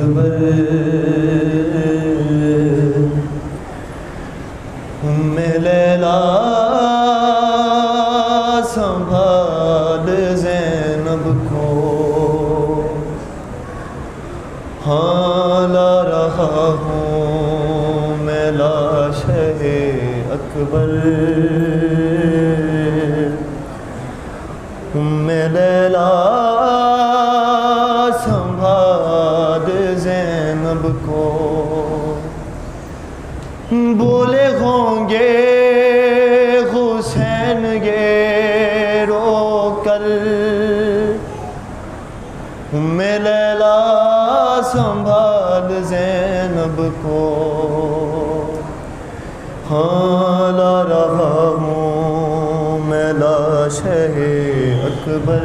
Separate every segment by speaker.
Speaker 1: अकबर उम्मे लैला संभाल ज़ैनब को, हाँ ला रहा हूँ मैं लाशे अकबर उम्मे लैला संभाल ज़ैनब को। बोले होंगे हुसैन ये रो कर, उम्मे लैला संभाल ज़ैनब को, हाँ ला रहा हूँ मैं लाशे अकबर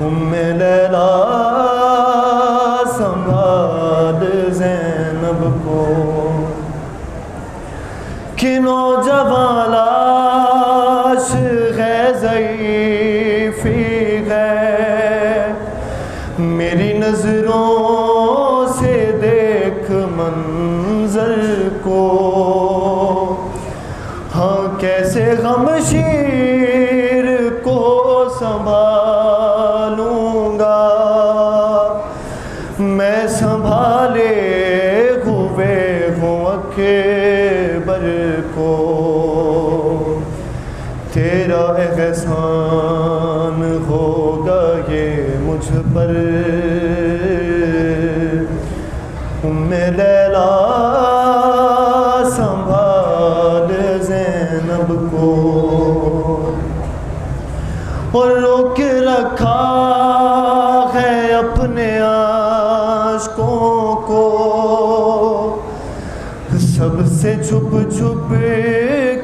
Speaker 1: उम्मे लैला संभाल ज़ैनब को। कि नौजवान लाश है ज़ईफ़ी है, मेरी नज़रों से देख मंज़र को, हाँ कैसे गमशीर को संभालूंगा मैं, संभाले हुए हूँ अकबर को। तेरा एहसान होगा ये मुझ पर, उम्मे लैला संभाल ज़ैनब को। और रोक रखा है अपने आशिकों को, सबसे छुप छुप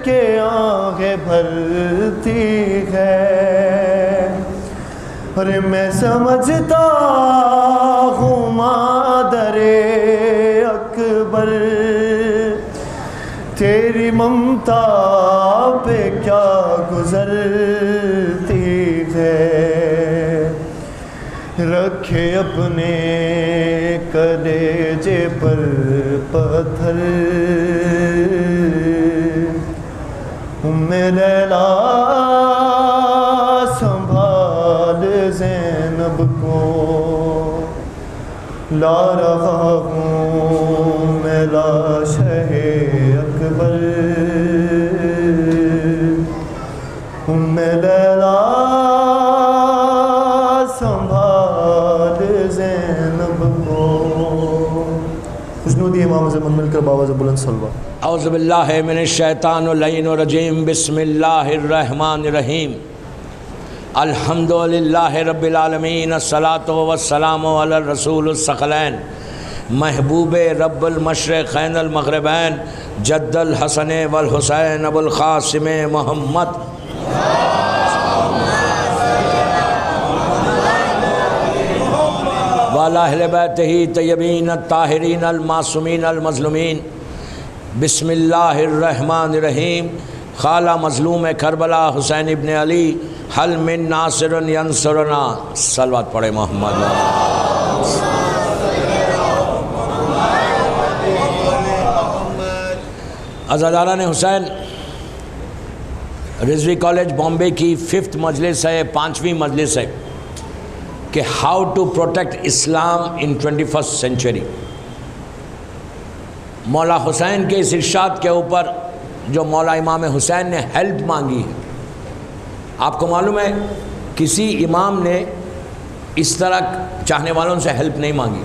Speaker 1: के आंखें भरती है। अरे मैं समझता हूँ मादरे अकबर, तेरी ममता पे क्या गुजरती है। रखे अपने कलेजे पर पत्थर, उम्मे लैला संभाल ज़ैनब को। ला रहा हूँ मैं लाशे अकबर उम्मे लैला संभाल ज़ैनब को। खुशनूदी इमाम ज़मान मिलकर बाबा बुलंद सलवा।
Speaker 2: औज़ु बिल्लाहि मिनश शैतानिर रजीम बिस्मिल्लाहिर रहमानिर रहीम। अल्हम्दुलिल्लाहि रब्बिल आलमीन अस्सलातु वस्सलामु अला रसूलिस सकलैन महबूब रब्बुल मशरिक़ैन अल मग़रिबैन जद्दुल हसन वल हुसैन अबुल क़ासिम मोहम्मद वाला अहले बैतिही तय्यबीन अत्ताहिरीन अल मासूमीन अल मज़लूमीन। बिस्मिल्लाहिर रहमानिर रहीम। खाला मज़लूम करबला हुसैन इब्न अली हल मिन नासिरुन यंसुरना। सलवात पढ़े मोहम्मद। अज़ादारान हुसैन, रिजवी कॉलेज बॉम्बे की 5th मजलिस है, 5वीं मजलिस है कि how to protect Islam in 21st century. मौला हुसैन के इस इरशाद के ऊपर जो मौला इमाम हुसैन ने हेल्प मांगी है। आपको मालूम है किसी इमाम ने इस तरह चाहने वालों से हेल्प नहीं मांगी,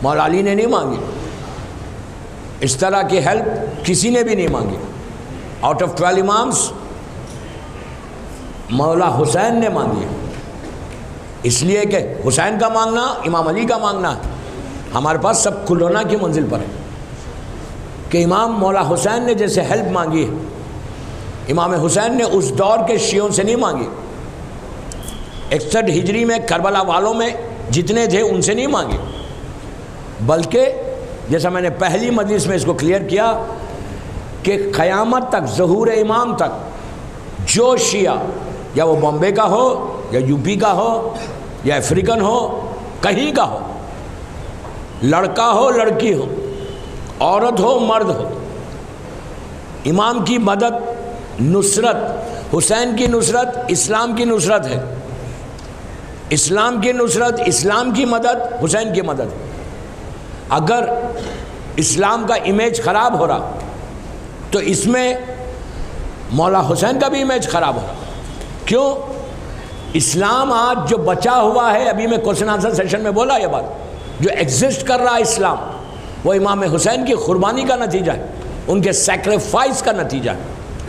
Speaker 2: मौला अली ने नहीं मांगी, इस तरह की हेल्प किसी ने भी नहीं मांगी। आउट ऑफ 12 इमाम्स मौला हुसैन ने मांगी, इसलिए कि हुसैन का मांगना इमाम अली का मांगना है। हमारे पास सब खुलोना की मंजिल पर है कि इमाम मौला हुसैन ने जैसे हेल्प मांगी है, इमाम हुसैन ने उस दौर के शियों से नहीं मांगी। 61 हिजरी में करबला वालों में जितने थे उनसे नहीं मांगी, बल्कि जैसा मैंने पहली मजलिस में इसको क्लियर किया कि क़यामत तक, ज़हूर इमाम तक, जो शिया या वो बॉम्बे का हो या यूपी का हो या अफ्रीकन हो, कहीं का हो, लड़का हो लड़की हो, औरत हो मर्द हो, इमाम की मदद, नुसरत, हुसैन की नुसरत इस्लाम की नुसरत है। इस्लाम की नुसरत, इस्लाम की मदद, हुसैन की मदद। अगर इस्लाम का इमेज ख़राब हो रहा तो इसमें मौला हुसैन का भी इमेज ख़राब हो रहा। क्यों? इस्लाम आज जो बचा हुआ है, अभी मैं क्वेश्चन आंसर सेशन में बोला ये बात, जो एग्जिस्ट कर रहा है इस्लाम, वो इमाम हुसैन की कुर्बानी का नतीजा है, उनके सेक्रीफाइस का नतीजा है,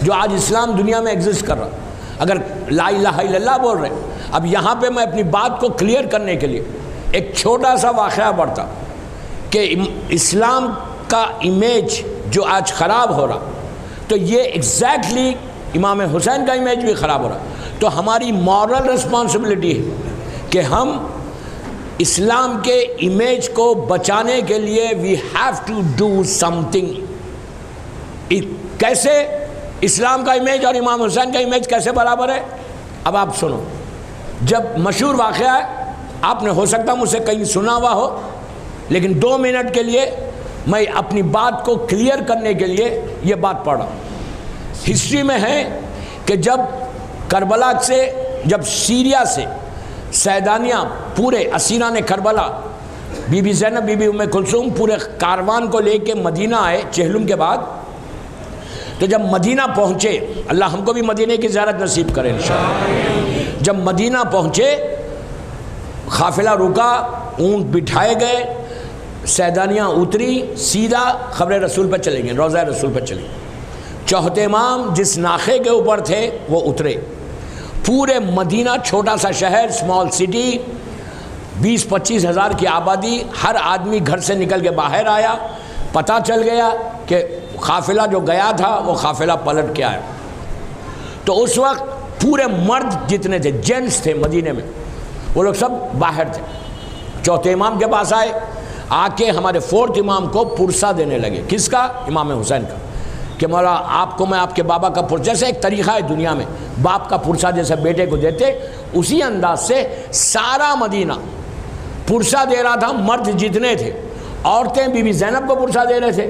Speaker 2: जो आज इस्लाम दुनिया में एग्जिस्ट कर रहा है। अगर ला इलाहा इल्लल्लाह बोल रहे हैं, अब यहाँ पे मैं अपनी बात को क्लियर करने के लिए एक छोटा सा वाक़या पढ़ता कि इस्लाम का इमेज जो आज ख़राब हो रहा, तो ये एग्जैक्टली इमाम हुसैन का इमेज भी ख़राब हो रहा। तो हमारी मॉरल रिस्पॉन्सिबिलिटी है कि हम इस्लाम के इमेज को बचाने के लिए we have to do something. कैसे इस्लाम का इमेज और इमाम हुसैन का इमेज कैसे बराबर है? अब आप सुनो, जब मशहूर वाक़या है, आपने हो सकता मुझसे कहीं सुना हुआ हो, लेकिन 2 मिनट के लिए मैं अपनी बात को क्लियर करने के लिए ये बात पढ़ा। हिस्ट्री में है कि जब करबला से, जब सीरिया से सैदानियाँ पूरे असीरा ने करबला, बीबी ज़ैनब, बीबी उम्मे कुलसूम पूरे कारवान को लेके मदीना आए चहलुम के बाद, तो जब मदीना पहुँचे, अल्लाह हमको भी मदीने की ज़ियारत नसीब करे इंशाअल्लाह। जब मदीना पहुँचे, काफ़िला रुका, ऊँट बिठाए गए, सैदानियाँ उतरी, सीधा खबरे रसूल पर चले गए, रोज़ा रसूल पर चले। चौथे इमाम जिस नाखे के ऊपर थे वो उतरे। पूरे मदीना, छोटा सा शहर, स्मॉल सिटी, 20-25 हज़ार की आबादी, हर आदमी घर से निकल के बाहर आया। पता चल गया कि काफ़िला जो गया था वो काफ़िला पलट के आया। तो उस वक्त पूरे मर्द जितने थे, जेंट्स थे मदीने में, वो लोग सब बाहर थे। चौथे इमाम के पास आए, आके हमारे 4th इमाम को पुरसा देने लगे। किसका? इमाम हुसैन का। कि मौला आपको मैं आपके बाबा का पुरसा, जैसे एक तरीक़ा है दुनिया में बाप का पुरसा जैसे बेटे को देते, उसी अंदाज से सारा मदीना पुरसा दे रहा था। मर्द जितने थे, औरतें बीबी ज़ैनब को पुरसा दे रहे थे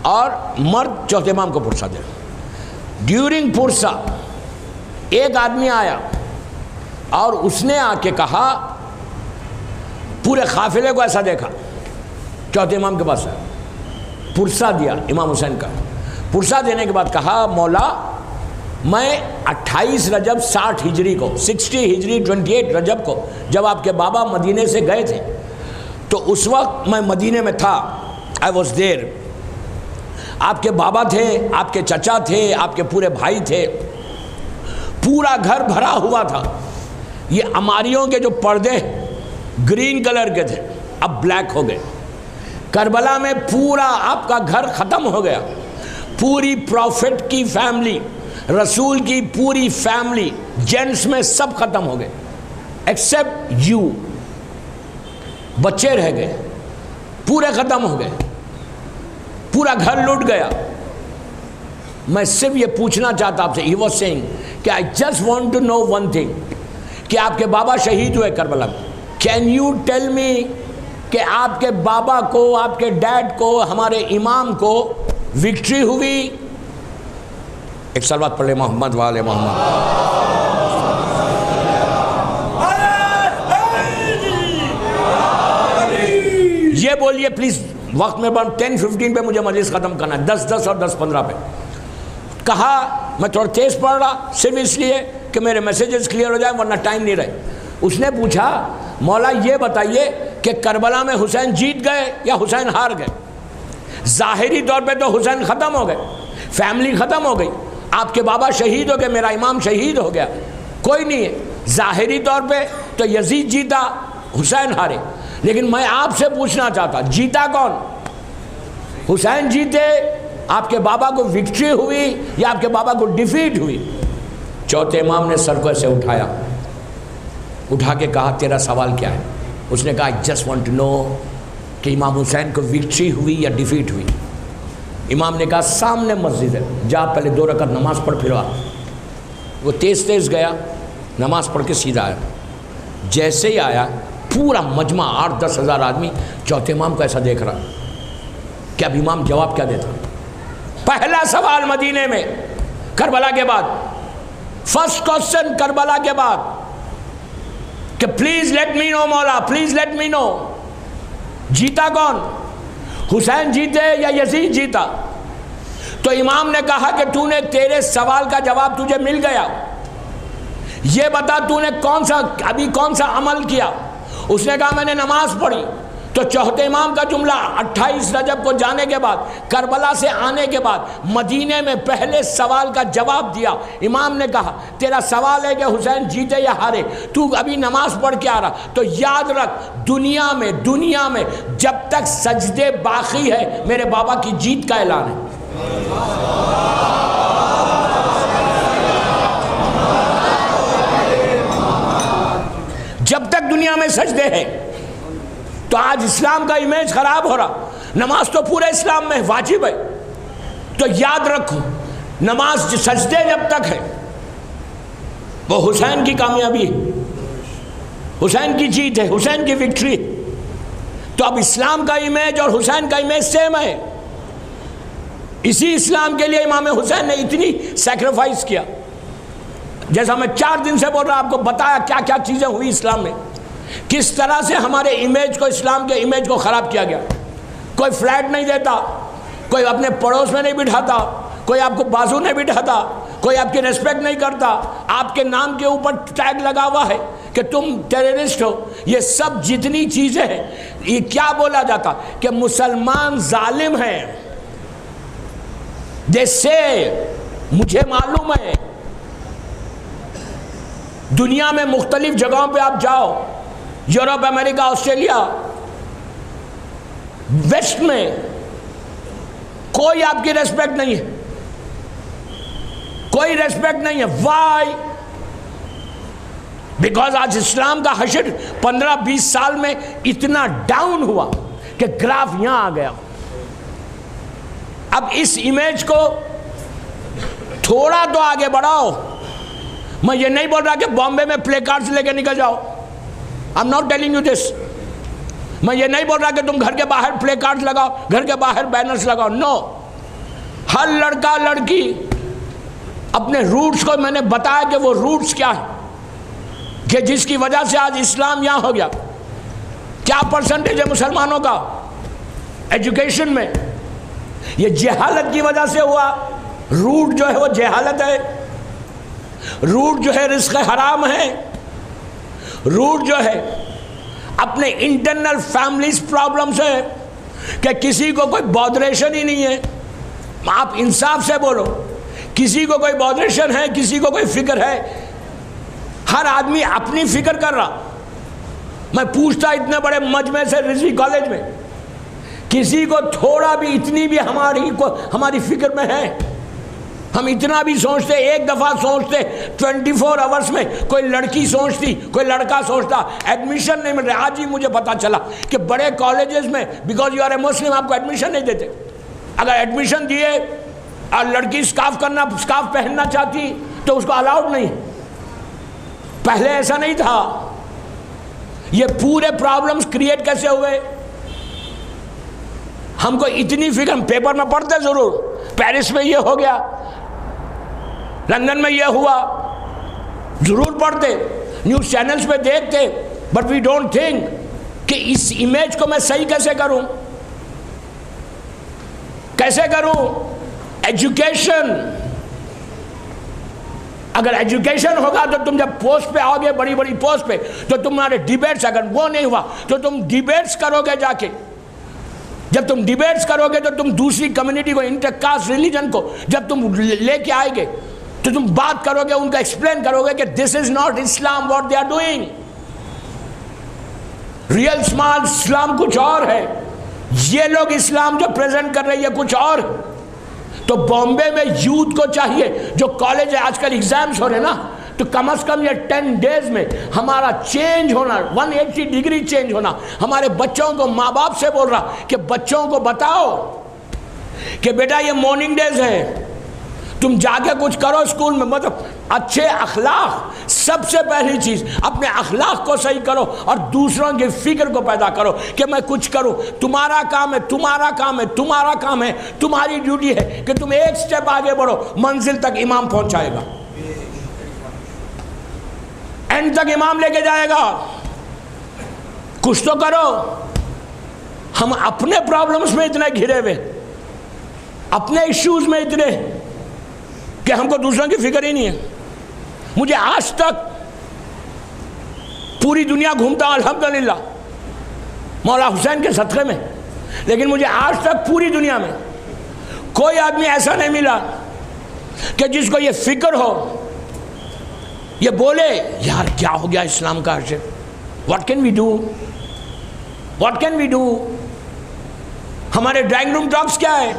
Speaker 2: और मर्द चौथे इमाम को पुरसा दे रहे। ड्यूरिंग पुरसा एक आदमी आया और उसने आके कहा, पूरे काफिले को ऐसा देखा, चौथे इमाम के पास पुरसा दिया इमाम हुसैन का। पुरसा देने के बाद कहा, मौला मैं 28 रजब 60 हिजरी को, 60 हिजरी 28 रजब को, जब आपके बाबा मदीने से गए थे, तो उस वक्त मैं मदीने में था, आई वॉज देयर। आपके बाबा थे, आपके चचा थे, आपके पूरे भाई थे, पूरा घर भरा हुआ था। ये अमारियों के जो पर्दे ग्रीन कलर के थे अब ब्लैक हो गए। करबला में पूरा आपका घर ख़त्म हो गया। पूरी प्रॉफिट की फैमिली, रसूल की पूरी फैमिली, जेंट्स में सब ख़त्म हो गए एक्सेप्ट यू। बच्चे रह गए, पूरे ख़त्म हो गए, पूरा घर लूट गया। मैं सिर्फ ये पूछना चाहता आपसे, ही वॉज सेइंग कि I just want to know one thing, कि आपके बाबा शहीद हुए करबला में। कैन यू टेल मी कि आपके बाबा को, आपके डैड को, हमारे इमाम को विक्ट्री हुई? एक सलवात पढ़ ले, मोहम्मद वाले मोहम्मद। ये बोलिए प्लीज, वक्त में 10-15 पे मुझे मजलिस ख़त्म करना है, 10-10 और 10-15 पे। कहा, मैं थोड़ा तेज़ पढ़ रहा सिर्फ इसलिए कि मेरे मैसेजेस क्लियर हो जाए, वरना टाइम नहीं रहे। उसने पूछा, मौला ये बताइए कि करबला में हुसैन जीत गए या हुसैन हार गए? ज़ाहिरी तौर पे तो हुसैन ख़त्म हो गए, फैमिली ख़त्म हो गई, आपके बाबा शहीद हो गए, मेरा इमाम शहीद हो गया, कोई नहीं है। ज़ाहिरी तौर पे तो यजीद जीता, हुसैन हारे। लेकिन मैं आपसे पूछना चाहता, जीता कौन? हुसैन जीते, आपके बाबा को विक्ट्री हुई या आपके बाबा को डिफीट हुई? चौथे इमाम ने सर को ऐसे उठाया, उठा के कहा, तेरा सवाल क्या है? उसने कहा, I just want to know कि इमाम हुसैन को विक्ट्री हुई या डिफीट हुई। इमाम ने कहा, सामने मस्जिद है, जा पहले 2 रकात नमाज पढ़ फिर आ। वो तेज़ तेज़ गया, नमाज पढ़ के सीधा आया। जैसे ही आया पूरा मजमा 8-10 हज़ार आदमी चौथे इमाम को ऐसा देख रहा कि अब इमाम जवाब क्या देता। पहला सवाल मदीने में करबला के बाद, फर्स्ट क्वेश्चन करबला के बाद कि प्लीज लेट मी नो मौला, प्लीज लेट मी नो, जीता कौन, हुसैन जीते या यजीद जीता? तो इमाम ने कहा कि तूने, तेरे सवाल का जवाब तुझे मिल गया, ये बता तूने कौन सा अमल किया? उसने कहा मैंने नमाज पढ़ी। तो चौथे इमाम का जुमला 28 रजब को जाने के बाद, करबला से आने के बाद, मदीने में पहले सवाल का जवाब दिया। इमाम ने कहा तेरा सवाल है कि हुसैन जीते या हारे, तू अभी नमाज पढ़ के आ रहा, तो याद रख दुनिया में जब तक सजदे बाकी है मेरे बाबा की जीत का ऐलान है। जब तक दुनिया में सजदे हैं। तो आज इस्लाम का इमेज खराब हो रहा, नमाज तो पूरे इस्लाम में वाजिब है। तो याद रखो नमाज सजदे जब तक है वो हुसैन की कामयाबी है, हुसैन की जीत है, हुसैन की विक्ट्री। तो अब इस्लाम का इमेज और हुसैन का इमेज सेम है। इसी इस्लाम के लिए इमाम हुसैन ने इतनी सैक्रिफाइस किया। जैसा मैं 4 दिन से बोल रहा, आपको बताया क्या क्या चीज़ें हुई इस्लाम में, किस तरह से हमारे इमेज को, इस्लाम के इमेज को ख़राब किया गया। कोई फ्लैट नहीं देता, कोई अपने पड़ोस में नहीं बिठाता, कोई आपको बाजू नहीं बिठाता, कोई आपकी रेस्पेक्ट नहीं करता, आपके नाम के ऊपर टैग लगा हुआ है कि तुम टेररिस्ट हो। ये सब जितनी चीज़ें हैं, ये क्या बोला जाता कि मुसलमान जालिम हैं। जैसे मुझे मालूम है दुनिया में मुख्तलिफ जगहों पे आप जाओ, यूरोप, अमेरिका, ऑस्ट्रेलिया, वेस्ट में कोई आपकी रेस्पेक्ट नहीं है, कोई रेस्पेक्ट नहीं है। वाई? बिकॉज आज इस्लाम का हशर 15-20 साल में इतना डाउन हुआ कि ग्राफ यहां आ गया। अब इस इमेज को थोड़ा तो आगे बढ़ाओ। मैं ये नहीं बोल रहा कि बॉम्बे में प्ले कार्ड्स लेके निकल जाओ, I am not telling you this. मैं ये नहीं बोल रहा कि तुम घर के बाहर प्ले कार्ड्स लगाओ, घर के बाहर बैनर्स लगाओ, नो। हर लड़का लड़की अपने रूट्स को, मैंने बताया कि वो रूट्स क्या है, कि जिसकी वजह से आज इस्लाम यहां हो गया। क्या परसेंटेज है मुसलमानों का एजुकेशन में? ये जहालत की वजह से हुआ। रूट जो है वो जहालत है, रूट जो है रिस्क हराम है, रूट जो है अपने इंटरनल फैमिलीज प्रॉब्लम्स है कि किसी को कोई बॉदरेशन ही नहीं है। आप इंसाफ से बोलो, किसी को कोई बॉदरेशन है, किसी को कोई फिक्र है? हर आदमी अपनी फिक्र कर रहा। मैं पूछता इतने बड़े मजमे से रिजवी कॉलेज में, किसी को थोड़ा भी, इतनी भी हमारी फिक्र में है? हम इतना भी सोचते, एक दफ़ा सोचते 24 आवर्स में कोई लड़की सोचती, कोई लड़का सोचता, एडमिशन नहीं मिल रहा। आज ही मुझे पता चला कि बड़े कॉलेजेस में बिकॉज यू आर ए मुस्लिम आपको एडमिशन नहीं देते। अगर एडमिशन दिए और लड़की स्कार्फ पहनना चाहती तो उसको अलाउड नहीं। पहले ऐसा नहीं था। ये पूरे प्रॉब्लम्स क्रिएट कैसे हुए? हमको इतनी फिक्र, पेपर में पढ़ते जरूर, पेरिस में ये हो गया, लंदन में ये हुआ, जरूर पढ़ते, न्यूज़ चैनल्स पे देखते, बट वी डोंट थिंक कि इस इमेज को मैं सही कैसे करूं, कैसे करूं? एजुकेशन, अगर एजुकेशन होगा तो तुम जब पोस्ट पे आओगे, बड़ी बड़ी पोस्ट पे, तो तुम्हारे डिबेट्स, अगर वो नहीं हुआ तो तुम डिबेट्स करोगे जाके। जब तुम डिबेट्स करोगे तो तुम दूसरी कम्युनिटी को, इंटरकास्ट रिलीजन को जब तुम लेके आएगे तो तुम बात करोगे, उनका एक्सप्लेन करोगे कि this is not Islam what they are doing. Real smart Islam कुछ और है, ये लोग इस्लाम जो प्रेजेंट कर रही है कुछ और। तो बॉम्बे में यूथ को चाहिए, जो कॉलेज है, आजकल एग्जाम्स हो रहे ना, तो कम से कम ये 10 डेज में हमारा चेंज होना, 180 डिग्री चेंज होना। हमारे बच्चों को, माँ बाप से बोल रहा कि बच्चों को बताओ कि बेटा ये मॉर्निंग डेज है, तुम जाके कुछ करो स्कूल में, मतलब अच्छे अखलाक, सबसे पहली चीज़ अपने अखलाक को सही करो और दूसरों की फिक्र को पैदा करो कि मैं कुछ करूं। तुम्हारा काम है, तुम्हारा काम है, तुम्हारा काम है, तुम्हारी ड्यूटी है कि तुम एक स्टेप आगे बढ़ो, मंजिल तक इमाम पहुंचाएगा, एंड तक इमाम लेके जाएगा। कुछ तो करो। हम अपने प्रॉब्लम्स में इतने घिरे हुए, अपने इश्यूज में इतने कि हमको दूसरों की फिक्र ही नहीं है। मुझे आज तक पूरी दुनिया घूमता हूं अल्हम्दुलिल्लाह मौला हुसैन के सदक़े में, लेकिन मुझे आज तक पूरी दुनिया में कोई आदमी ऐसा नहीं मिला कि जिसको ये फिक्र हो, ये बोले यार क्या हो गया इस्लाम का अर्श, what can we do, what can we do. हमारे ड्राइंग रूम टॉक्स क्या है,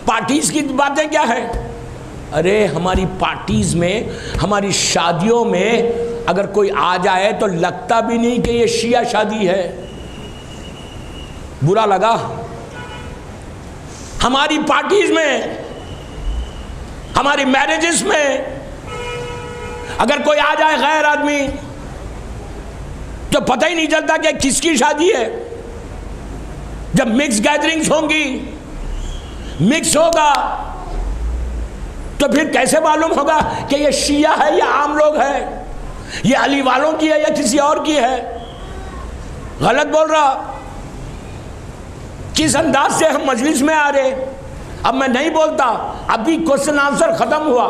Speaker 2: पार्टीज की बातें क्या है। अरे हमारी पार्टीज में, हमारी शादियों में अगर कोई आ जाए तो लगता भी नहीं कि ये शिया शादी है, बुरा लगा। हमारी पार्टीज में, हमारी मैरिजेस में अगर कोई आ जाए गैर आदमी तो पता ही नहीं चलता कि किसकी शादी है। जब मिक्स गैदरिंग्स होंगी, मिक्स होगा, तो फिर कैसे मालूम होगा कि ये शिया है या आम लोग है, ये अली वालों की है या किसी और की है। गलत बोल रहा। किस अंदाज से हम मजलिस में आ रहे। अब मैं नहीं बोलता, अभी क्वेश्चन आंसर खत्म हुआ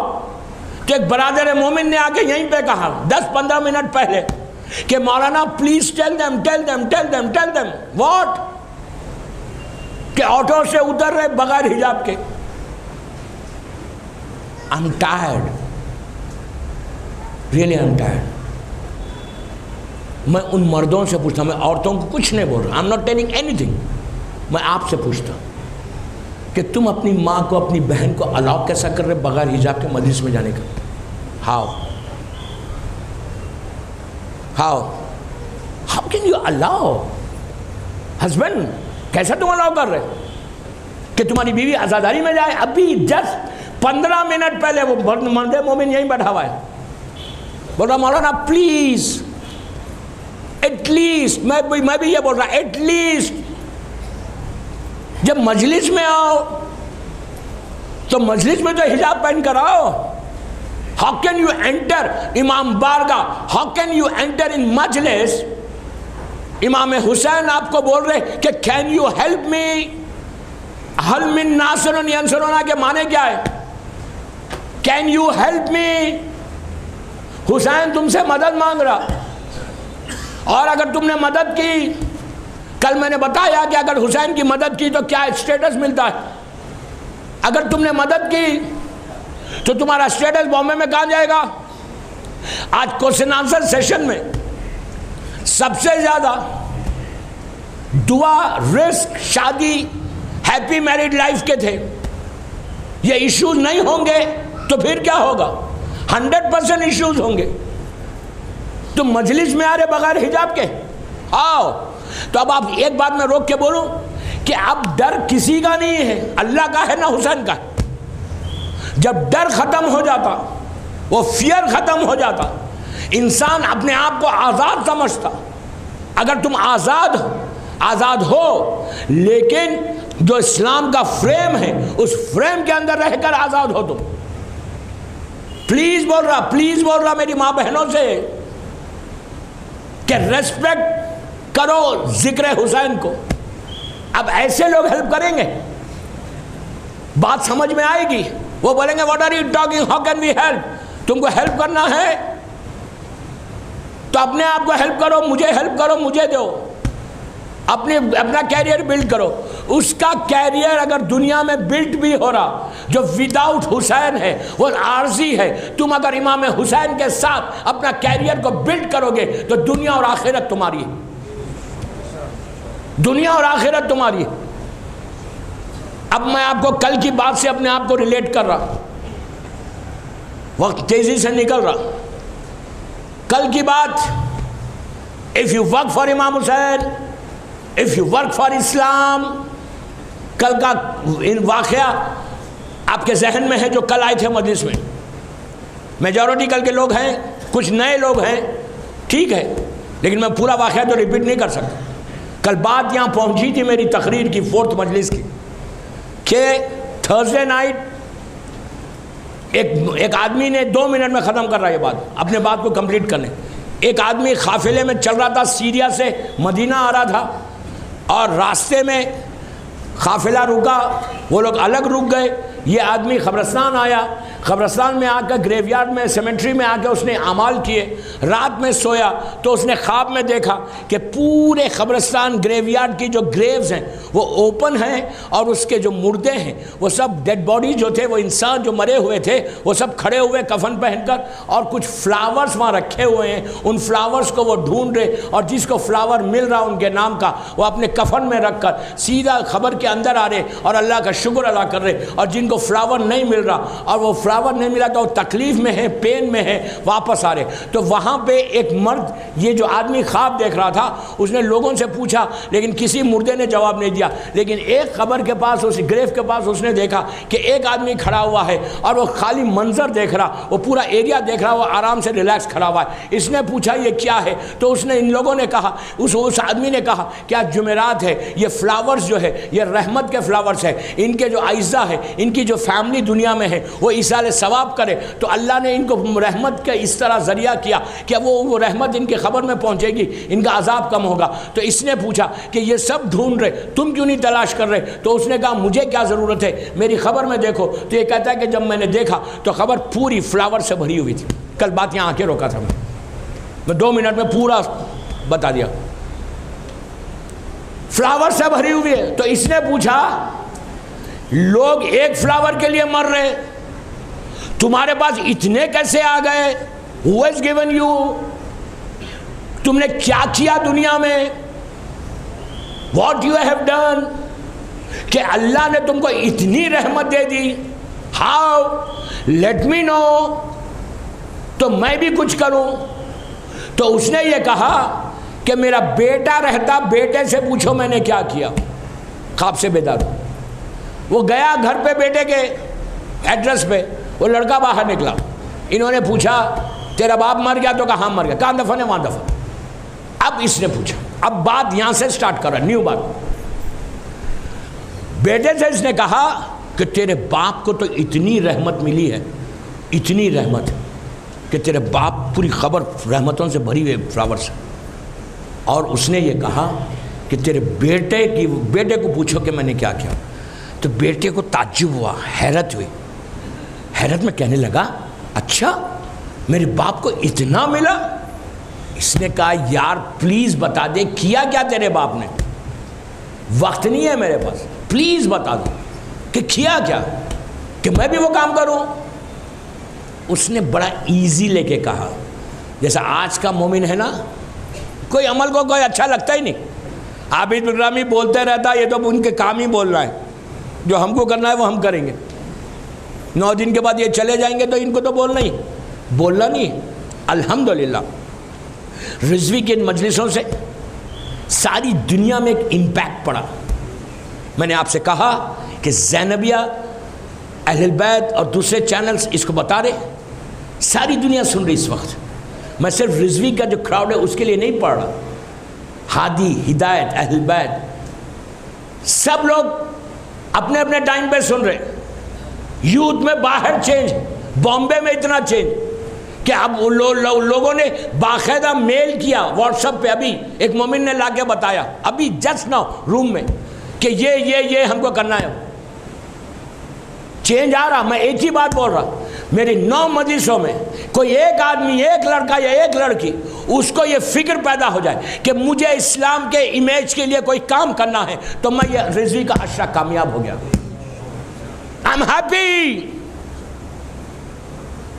Speaker 2: कि एक बरादर मोमिन ने आके यहीं पे कहा 10-15 मिनट पहले कि मौलाना please tell them, tell them, tell them, tell them what, कि ऑटो से उतर रहे बगैर हिजाब के। I am tired, really I am tired. मैं उन मर्दों से पूछता, मैं औरतों को कुछ नहीं बोल रहा, I am not telling anything. मैं आपसे पूछता कि तुम अपनी माँ को, अपनी बहन को अलाउ कैसा कर रहे बगैर हिजाब के मजलिस में जाने का। How how how can you allow? Husband कैसा तुम अलाउ कर रहे कि तुम्हारी बीवी आजादारी में जाए? अभी जस्ट 15 मिनट पहले वो मर्द मोमिन यहीं बैठा हुआ है, बोल रहा मौलाना प्लीज एटलीस्ट, मैं भी ये बोल रहा एटलीस्ट जब मजलिस में आओ तो मजलिस में तो हिजाब पहन कर आओ। How can you enter imam bargah, how can you enter in majlis? Imam Hussain आपको बोल रहे कि कैन यू हेल्प मी, हल मिन नासरुन यंसुरुना के माने क्या है? Can you help me? Hussain तुमसे मदद मांग रहा, और अगर तुमने मदद की, कल मैंने बताया कि अगर हुसैन की मदद की तो क्या स्टेटस मिलता है। अगर तुमने मदद की तो तुम्हारा स्टेटस बॉम्बे में कहाँ जाएगा? आज क्वेश्चन आंसर सेशन में सबसे ज्यादा दुआ, रिस्क, शादी, हैप्पी मैरिड लाइफ के थे। ये इश्यूज नहीं होंगे तो फिर क्या होगा? 100% इश्यूज होंगे। तुम मजलिस में आ रहे बगैर हिजाब के, आओ। तो अब आप एक बात मैं रोक के बोलूं कि अब डर किसी का नहीं है, अल्लाह का है ना हुसैन का। जब डर खत्म हो जाता, वो फियर खत्म हो जाता, इंसान अपने आप को आजाद समझता। अगर तुम आजाद हो, लेकिन जो इस्लाम का फ्रेम है उस फ्रेम के अंदर रहकर आजाद हो तुम। प्लीज बोल रहा मेरी माँ बहनों से कि रेस्पेक्ट करो जिक्र हुसैन को। अब ऐसे लोग हेल्प करेंगे, बात समझ में आएगी। वो बोलेंगे what are you talking, how can we help? तुमको हेल्प करना है तो अपने आप को हेल्प करो, मुझे हेल्प करो, मुझे दो, अपना कैरियर बिल्ड करो। उसका कैरियर अगर दुनिया में बिल्ड भी हो रहा, जो विदाउट हुसैन है वो आरजी है। तुम अगर इमाम हुसैन के साथ अपना कैरियर को बिल्ड करोगे तो दुनिया और आखिरत तुम्हारी है, दुनिया और आखिरत तुम्हारी है। अब मैं आपको कल की बात से अपने आप को रिलेट कर रहा, वक्त तेजी से निकल रहा। कल की बात, इफ यू वर्क फॉर इमाम Hussain, if you work for इस्लाम, कल का इन वाकया आपके जहन में है जो कल आए थे मजलिस में, मेजॉरिटी कल के लोग हैं, कुछ नए लोग हैं, ठीक है, लेकिन मैं पूरा वाक़या तो रिपीट नहीं कर सकता। कल बात यहाँ पहुँची थी मेरी तकरीर की 4th मजलिस की कि थर्सडे नाइट एक आदमी ने 2 मिनट में ख़त्म कर रहा है ये बात, अपने बात को कंप्लीट करने। एक आदमी काफिले में चल रहा था, सीरिया से मदीना आ रहा था, और रास्ते में काफिला रुका, वो लोग अलग रुक गए। ये आदमी कब्रिस्तान आया, कब्रिस्तान में आकर ग्रेवयार्ड में, सेमेट्री में आकर उसने अमाल किए। रात में सोया तो उसने ख्वाब में देखा कि पूरे कब्रिस्तान ग्रेवयार्ड की जो ग्रेव्स हैं वो ओपन हैं, और उसके जो मुर्दे हैं वो सब डेड बॉडी जो थे, वो इंसान जो मरे हुए थे वो सब खड़े हुए कफन पहनकर, और कुछ फ्लावर्स वहाँ रखे हुए हैं। उन फ्लावर्स को वो ढूंढ रहे, और जिसको फ्लावर मिल रहा उनके नाम का वो अपने कफन में रख कर सीधा खबर के अंदर आ रहे और अल्लाह का शुक्र अदा कर रहे। और जिनको फ्लावर नहीं मिल रहा, और वो फ्लावर नहीं मिला तो तकलीफ में है, पेन में है, वापस आ रहे। तो वहाँ पे एक मर्द, ये जो आदमी ख्वाब देख रहा था, उसने लोगों से पूछा, लेकिन किसी मुर्दे ने जवाब नहीं दिया। लेकिन एक कब्र के पास, उस ग्रेव के पास उसने देखा कि एक आदमी खड़ा हुआ है, और वो खाली मंजर देख रहा, वो पूरा एरिया देख रहा, वो आराम से रिलैक्स खड़ा हुआ है। इसने पूछा ये क्या है, तो उसने, इन लोगों ने कहा, उस आदमी ने कहा क्या जुमेरात है, ये फ्लावर्स जो है ये रहमत के फ्लावर्स है, इनके जो आइज़ा है, इनकी जो फैमिली दुनिया में है वो इसाले सवाब करे, तो अल्लाह ने इनको रहमत का इस तरह ज़रिया किया कि वो रहमत इनके खबर में पहुंचेगी, इनका अजाब कम होगा। तो इसने पूछा कि ये सब ढूंढ रहे, तुम क्यों नहीं तलाश कर रहे? तो उसने कहा मुझे क्या ज़रूरत है, मेरी खबर में देखो। तो ये कहता है कि जब मैंने देखा तो खबर पूरी फ्लावर से भरी हुई थी। कल बात यहाँ आके रोका था मैं 2 मिनट में पूरा बता दिया, फ्लावर से भरी हुई है। तो इसने पूछा लोग एक फ्लावर के लिए मर रहे, तुम्हारे पास इतने कैसे आ गए? Who has given you? तुमने क्या किया दुनिया में? What you have done? कि अल्लाह ने तुमको इतनी रहमत दे दी। How? Let me know, तो मैं भी कुछ करूं। तो उसने ये कहा कि मेरा बेटा रहता, बेटे से पूछो मैंने क्या किया। ख्वाब से बेदार वो गया घर पे, बेटे के एड्रेस पे, वो लड़का बाहर निकला। इन्होंने पूछा तेरा बाप मर गया? तो कहा हाँ मर गया। कहाँ दफन है? वहाँ दफन। अब इसने पूछा, अब बात यहाँ से स्टार्ट कर रहा, न्यू बात। बेटे से इसने कहा कि तेरे बाप को तो इतनी रहमत मिली है, इतनी रहमत कि तेरे बाप पूरी खबर रहमतों से भरी हुई फ्लावर से। और उसने ये कहा कि तेरे बेटे को पूछो कि मैंने क्या किया। तो बेटे को ताज्जुब हुआ, हैरत हुई। हैरत में कहने लगा अच्छा मेरे बाप को इतना मिला? इसने कहा यार प्लीज़ बता दे किया क्या तेरे बाप ने, वक्त नहीं है मेरे पास, प्लीज़ बता दो कि किया क्या, कि मैं भी वो काम करूं। उसने बड़ा इजी लेके कहा, जैसा आज का मोमिन है ना, कोई अमल को कोई अच्छा लगता ही नहीं, आबिद इब्राहिमी बोलते रहता ये तो उनके काम ही बोल रहा है, जो हमको करना है वो हम करेंगे। 9 दिन के बाद ये चले जाएंगे तो इनको तो बोलना नहीं। अल्हम्दुलिल्लाह रिजवी के इन मजलिसों से सारी दुनिया में एक इम्पैक्ट पड़ा। मैंने आपसे कहा कि ज़ैनबिया, अहले बैत और दूसरे चैनल्स इसको बता रहे, सारी दुनिया सुन रही इस वक्त। मैं सिर्फ रिजवी का जो क्राउड है उसके लिए नहीं पढ़ रहा, हादी, हिदायत, अहले बैत सब लोग अपने अपने टाइम पे सुन रहे। यूथ में बाहर चेंज, बॉम्बे में इतना चेंज कि अब लोगों ने बाकायदा मेल किया व्हाट्सएप पे। अभी एक मोमिन ने लाके बताया अभी जस्ट नाउ रूम में कि ये हमको करना है। चेंज आ रहा। मैं एक ही बात बोल रहा, मेरी 9 मजलिसों में कोई एक आदमी, एक लड़का या एक लड़की, उसको ये फिक्र पैदा हो जाए कि मुझे इस्लाम के इमेज के लिए कोई काम करना है, तो मैं ये रिजवी का हश्रा कामयाब हो गया। I am happy,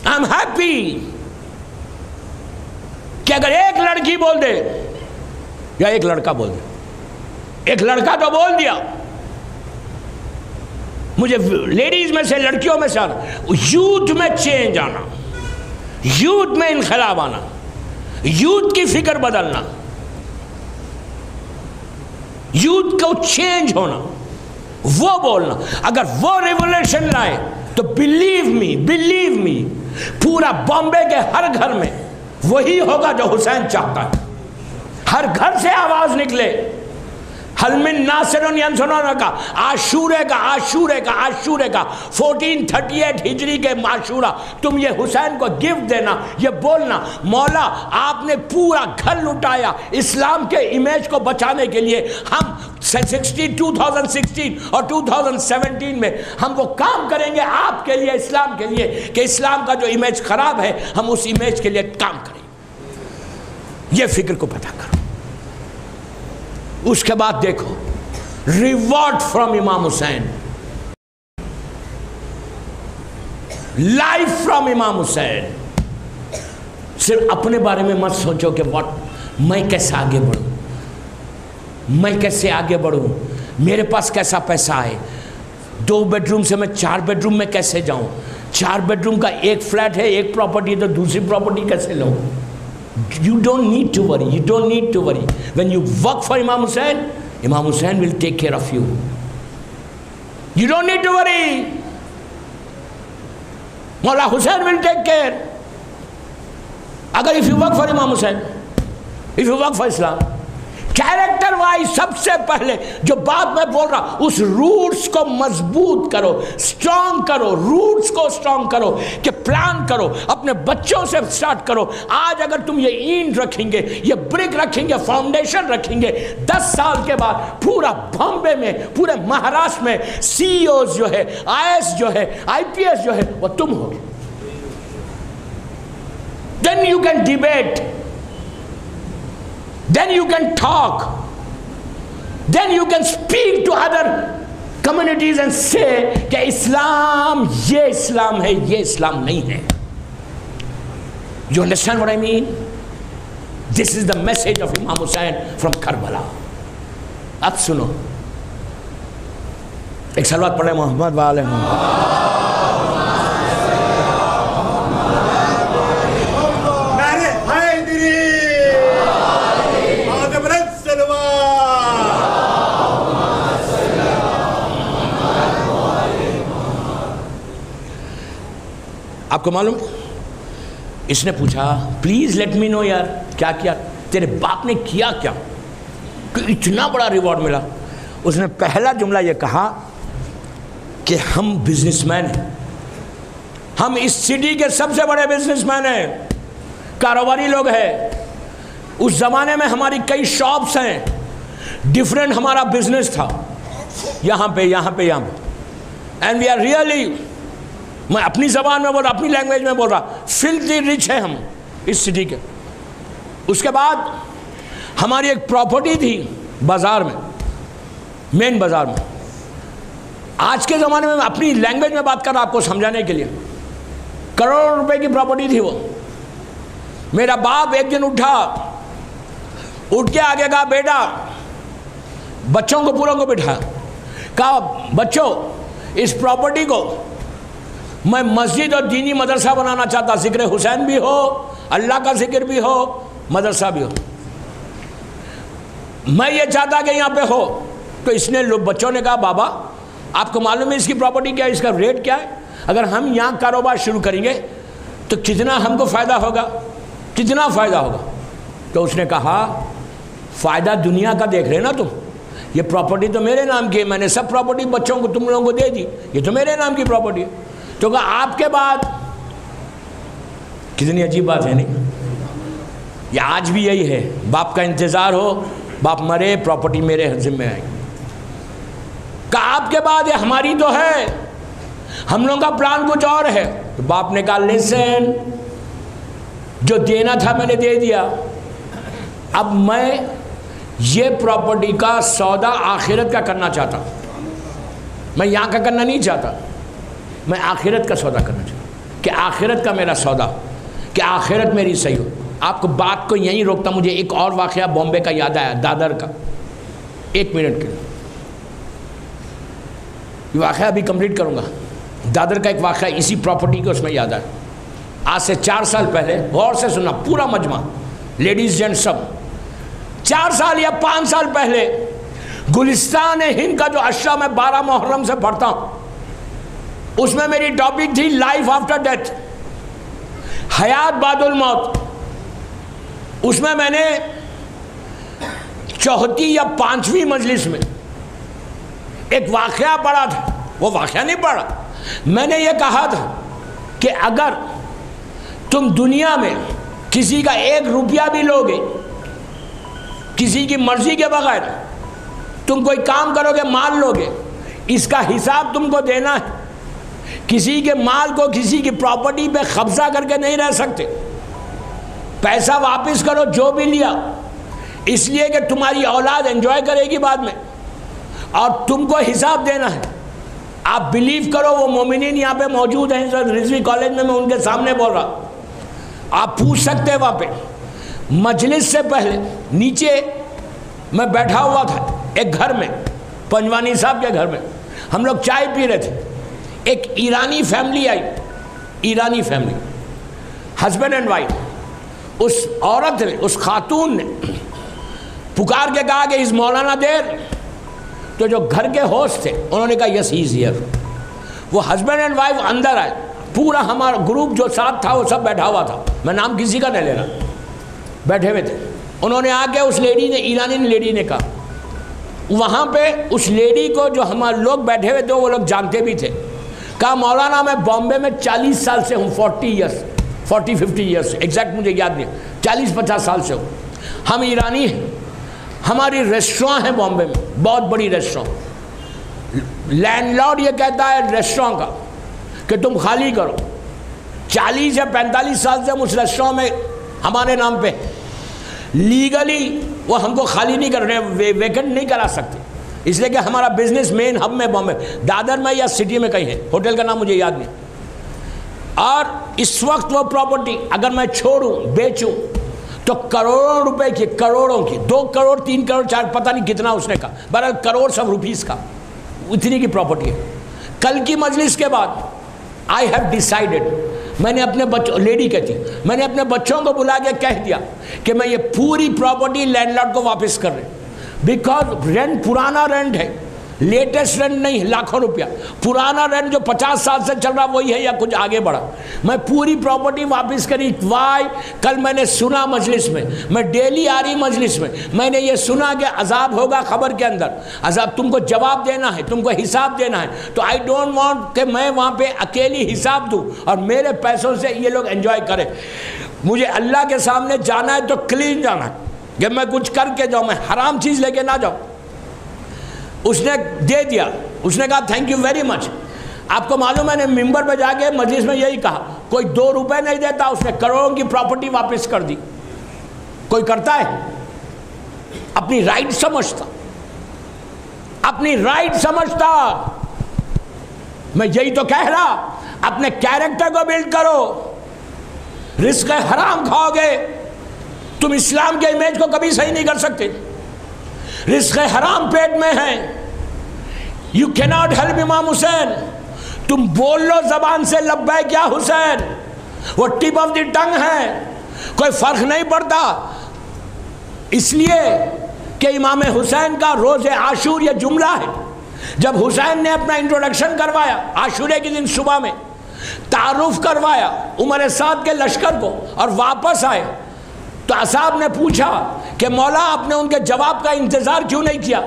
Speaker 2: I am happy कि अगर एक लड़की बोल दे या एक लड़का बोल दे, एक लड़का तो बोल दिया, मुझे लेडीज में से, लड़कियों में से आना, यूथ में चेंज आना, यूथ में इनकलाब आना, यूथ की फिक्र बदलना, यूथ को चेंज होना, वो बोलना। अगर वो रिवोल्यूशन लाए तो बिलीव मी पूरा बॉम्बे के हर घर में वही होगा जो हुसैन चाहता है। हर घर से आवाज निकले, हलमिन नासिरुन यंसुरुना का, आशूरे का 1438 हिजरी के आशूरा, तुम ये हुसैन को गिफ्ट देना, ये बोलना मौला आपने पूरा घर लुटाया इस्लाम के इमेज को बचाने के लिए। हम 2016 और 2017 में हम वो काम करेंगे आपके लिए, इस्लाम के लिए, कि इस्लाम का जो इमेज खराब है हम उस इमेज के लिए काम करें। ये फिक्र को पता करो। उसके बाद देखो रिवॉर्ड फ्रॉम इमाम हुसैन, लाइफ फ्रॉम इमाम हुसैन। सिर्फ अपने बारे में मत सोचो कि मैं कैसे आगे बढ़ूं, मेरे पास कैसा पैसा है, 2 बेडरूम से मैं 4 बेडरूम में कैसे जाऊं, 4 बेडरूम का एक फ्लैट है, एक प्रॉपर्टी है, तो दूसरी प्रॉपर्टी कैसे लूं। You don't need to worry. When you work for Imam Hussain will take care of you. You don't need to worry. Mawla Hussain will take care. If you work for Imam Hussain, if you work for Islam, character wise सबसे पहले जो बात मैं बोल रहा, उस roots को मजबूत करो, स्ट्रांग करो, रूट्स को स्ट्रांग करो, कि प्लान करो, अपने बच्चों से स्टार्ट करो। आज अगर तुम ये ईंट रखेंगे, ये ब्रिक रखेंगे, फाउंडेशन रखेंगे, 10 साल के बाद पूरा बॉम्बे में, पूरे महाराष्ट्र में सीईओ जो है, आईएएस जो है, आईपीएस जो है, वो तुम होगे। Then you can debate, then you can talk, then you can speak to other communities and say कि इस्लाम ये इस्लाम है, ये इस्लाम नहीं है। You understand what I mean? This is the message of Imam Hussain from Karbala. अब सुनो, एक सलवात पढ़े मोहम्मद वाले मोहम्मद। आपको मालूम, इसने पूछा प्लीज लेट मी नो यार, क्या किया तेरे बाप ने, किया क्या कि इतना बड़ा रिवॉर्ड मिला। उसने पहला जुमला ये कहा कि हम बिजनेसमैन हैं, हम इस सिटी के सबसे बड़े बिजनेसमैन हैं, कारोबारी लोग हैं। उस जमाने में हमारी कई शॉप्स हैं, डिफरेंट हमारा बिजनेस था, यहाँ पे एंड वी आर रियली, मैं अपनी जबान में बोल रहा, अपनी लैंग्वेज में बोल रहा, फिल्थी रिच है हम इस सिटी के। उसके बाद हमारी एक प्रॉपर्टी थी बाजार में, मेन बाजार में। आज के ज़माने में अपनी लैंग्वेज में बात कर रहा आपको समझाने के लिए, करोड़ों रुपए की प्रॉपर्टी थी वो। मेरा बाप एक दिन उठ के आगे कहा, बेटा, बच्चों को पूरों को बिठाया, कहा बच्चों इस प्रॉपर्टी को मैं मस्जिद और दीनी मदरसा बनाना चाहता, जिक्र हुसैन भी हो, अल्लाह का जिक्र भी हो, मदरसा भी हो, मैं ये चाहता कि यहाँ पे हो। तो इसने बच्चों ने कहा, बाबा आपको मालूम है इसकी प्रॉपर्टी क्या है, इसका रेट क्या है, अगर हम यहाँ कारोबार शुरू करेंगे तो कितना हमको फ़ायदा होगा, कितना फ़ायदा होगा। तो उसने कहा, फ़ायदा दुनिया का देख रहे ना तुम, ये प्रॉपर्टी तो मेरे नाम की है, मैंने सब प्रॉपर्टी बच्चों को तुम लोगों को दे दी, ये तो मेरे नाम की प्रॉपर्टी है। तो कहा आपके बाद, कितनी अजीब बात है नहीं, ये आज भी यही है, बाप का इंतज़ार हो, बाप मरे, प्रॉपर्टी मेरे जिम्मे आएगी। कहा आपके बाद ये हमारी तो है, हम लोगों का प्लान कुछ और है। तो बाप ने कहा लिसन, जो देना था मैंने दे दिया, अब मैं ये प्रॉपर्टी का सौदा आखिरत का करना चाहता, मैं यहाँ का करना नहीं चाहता, मैं आखिरत का सौदा करना चाहता, कि आखिरत का मेरा सौदा, कि आखिरत मेरी सही हो। आपको बात को यहीं रोकता, मुझे एक और वाक़या बॉम्बे का याद आया, दादर का, 1 मिनट के लिए ये वाक़या अभी कंप्लीट करूँगा। दादर का एक वाक़या इसी प्रॉपर्टी के उसमें याद आया। आज से 4 साल पहले, गौर से सुनना पूरा मजमा, लेडीज़ जेंट्स सब, 4 साल या 5 साल पहले गुलिस्तान हिंद का जो अशरा मैं 12 मुहर्रम से पढ़ता हूँ, उसमें मेरी टॉपिक थी लाइफ आफ्टर डेथ, हयात बादुल मौत। उसमें मैंने चौथी या पांचवी मजलिस में एक वाकया पढ़ा था, वो वाकया नहीं पढ़ा, मैंने ये कहा था कि अगर तुम दुनिया में किसी का 1 रुपया भी लोगे, किसी की मर्जी के बगैर तुम कोई काम करोगे, माल लोगे, इसका हिसाब तुमको देना है। किसी के माल को, किसी की प्रॉपर्टी पे कब्जा करके नहीं रह सकते। पैसा वापस करो जो भी लिया, इसलिए कि तुम्हारी औलाद एंजॉय करेगी बाद में, और तुमको हिसाब देना है। आप बिलीव करो, वो मोमिनीन यहाँ पे मौजूद हैं सर, रिजवी कॉलेज में मैं उनके सामने बोल रहा, आप पूछ सकते हैं। वहाँ पे मजलिस से पहले नीचे मैं बैठा हुआ था एक घर में, पंजवानी साहब के घर में, हम लोग चाय पी रहे थे। एक ईरानी फैमिली आई, Irani family, husband and wife. उस औरत ने, उस खातून ने पुकार के कहा कि इस मौलाना देर, तो जो घर के होस्ट थे उन्होंने कहा यस ही इज हियर। वो हस्बैंड एंड वाइफ अंदर आए, पूरा हमारा ग्रुप जो साथ था वो सब बैठा हुआ था, मैं नाम किसी का नहीं ले रहा, बैठे हुए थे। उन्होंने आके उस लेडी ने, ईरानी लेडी ने कहा, वहाँ पे उस लेडी को जो हमारे लोग बैठे हुए थे वो लोग जानते भी थे, कहा मौलाना मैं बॉम्बे में 40 साल से हूँ, 40-50 ईयर्स, एग्जैक्ट मुझे याद नहीं, 40-50 साल से हूँ। हम ईरानी हैं, हमारी रेस्टोरेंट है बॉम्बे में, बहुत बड़ी रेस्टोरेंट। लैंडलॉर्ड ये कहता है रेस्टोरेंट का कि तुम खाली करो। 40 या 45 साल से हम उस रेस्टोरेंट में हमारे नाम पे, लीगली वो हमको खाली नहीं कर रहे, वेकेंट नहीं करा सकते, इसलिए कि हमारा बिजनेस मेन हब में बॉम्बे, दादर में या सिटी में कहीं है, होटल का नाम मुझे याद नहीं। और इस वक्त वो प्रॉपर्टी अगर मैं छोड़ूं, बेचूं, तो करोड़ों रुपए की, करोड़ों की, 2 करोड़ 3 करोड़ 4, पता नहीं कितना उसने कहा, बहरहाल करोड़ सब रुपीस का, इतनी की प्रॉपर्टी है। कल की मजलिस के बाद आई हैव डिसाइडेड, मैंने अपने बच्चों, लेडी कहती, मैंने अपने बच्चों को बुला के कह दिया कि मैं ये पूरी प्रॉपर्टी लैंडलॉर्ड को वापस कर रही, बिकॉज रेंट पुराना रेंट है, लेटेस्ट रेंट नहीं, लाखों रुपया पुराना रेंट जो 50 साल से चल रहा वही है या कुछ आगे बढ़ा। मैं पूरी प्रॉपर्टी वापस करी। वाई? कल मैंने सुना मजलिस में, मैं डेली आ रही मजलिस में, मैंने ये सुना कि अजाब होगा खबर के अंदर, अजाब, तुमको जवाब देना है, तुमको हिसाब देना है। तो आई डोंट वांट कि मैं वहाँ पे अकेली हिसाब दूँ और मेरे पैसों से ये लोग एंजॉय करें। मुझे अल्लाह के सामने जाना है तो क्लीन जाना है, कि मैं कुछ करके जाऊँ, मैं हराम चीज़ लेके ना जाऊँ। उसने दे दिया, उसने कहा थैंक यू वेरी मच। आपको मालूम है, मैंने मिंबर पर जाके मजलिस में यही कहा, कोई 2 रुपए नहीं देता, उसने करोड़ों की प्रॉपर्टी वापस कर दी। कोई करता है? अपनी राइट समझता, अपनी राइट समझता। मैं यही तो कह रहा, अपने कैरेक्टर को बिल्ड करो। रिस्क हराम खाओगे तुम इस्लाम के इमेज को कभी सही नहीं कर सकते। रिस्क हराम पेट में है, यू कैनॉट हेल्प इमाम हुसैन। तुम बोल लो जबान से लब्बैक या हुसैन, वो टिप ऑफ द टंग है, कोई फर्क नहीं पड़ता। इसलिए कि इमाम हुसैन का रोज़ आशूर ये जुमला है। जब हुसैन ने अपना इंट्रोडक्शन करवाया आशूरे के दिन सुबह में, तारुफ करवाया उमर साद के लश्कर को और वापस आए, तो असाब ने पूछा कि मौला आपने उनके जवाब का इंतज़ार क्यों नहीं किया?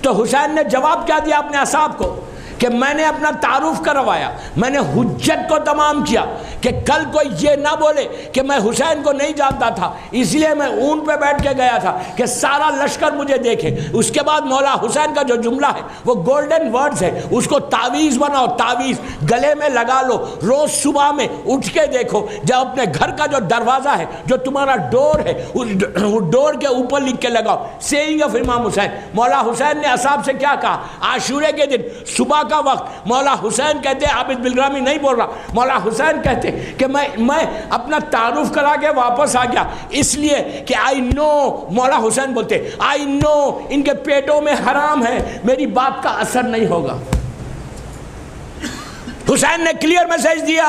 Speaker 2: तो हुसैन ने जवाब क्या दिया अपने असाब को कि मैंने अपना तारुफ करवाया, मैंने हुज्जत को तमाम किया कि कल कोई ये ना बोले कि मैं हुसैन को नहीं जानता था, इसलिए मैं ऊंट पे बैठ के गया था कि सारा लश्कर मुझे देखे। उसके बाद मौला हुसैन का जो जुमला है वो गोल्डन वर्ड्स है, उसको तावीज़ बनाओ, तावीज़ गले में लगा लो, रोज़ सुबह में उठ के देखो, जब अपने घर का जो दरवाज़ा है, जो तुम्हारा डोर है, उस डोर के ऊपर लिख के लगाओ सेइंग ऑफ इमाम हुसैन। मौला हुसैन ने असाब से क्या कहा? आशूरे के दिन सुबह का वक्त मौला हुसैन कहते, आबिद बिलग्रामी नहीं बोल रहा, मौला हुसैन कहते कि मैं अपना तारुफ करा के वापस आ गया, इसलिए कि आई नो, मौला हुसैन बोलते आई नो इनके पेटों में हराम है, मेरी बात का असर नहीं होगा। हुसैन ने क्लियर मैसेज दिया,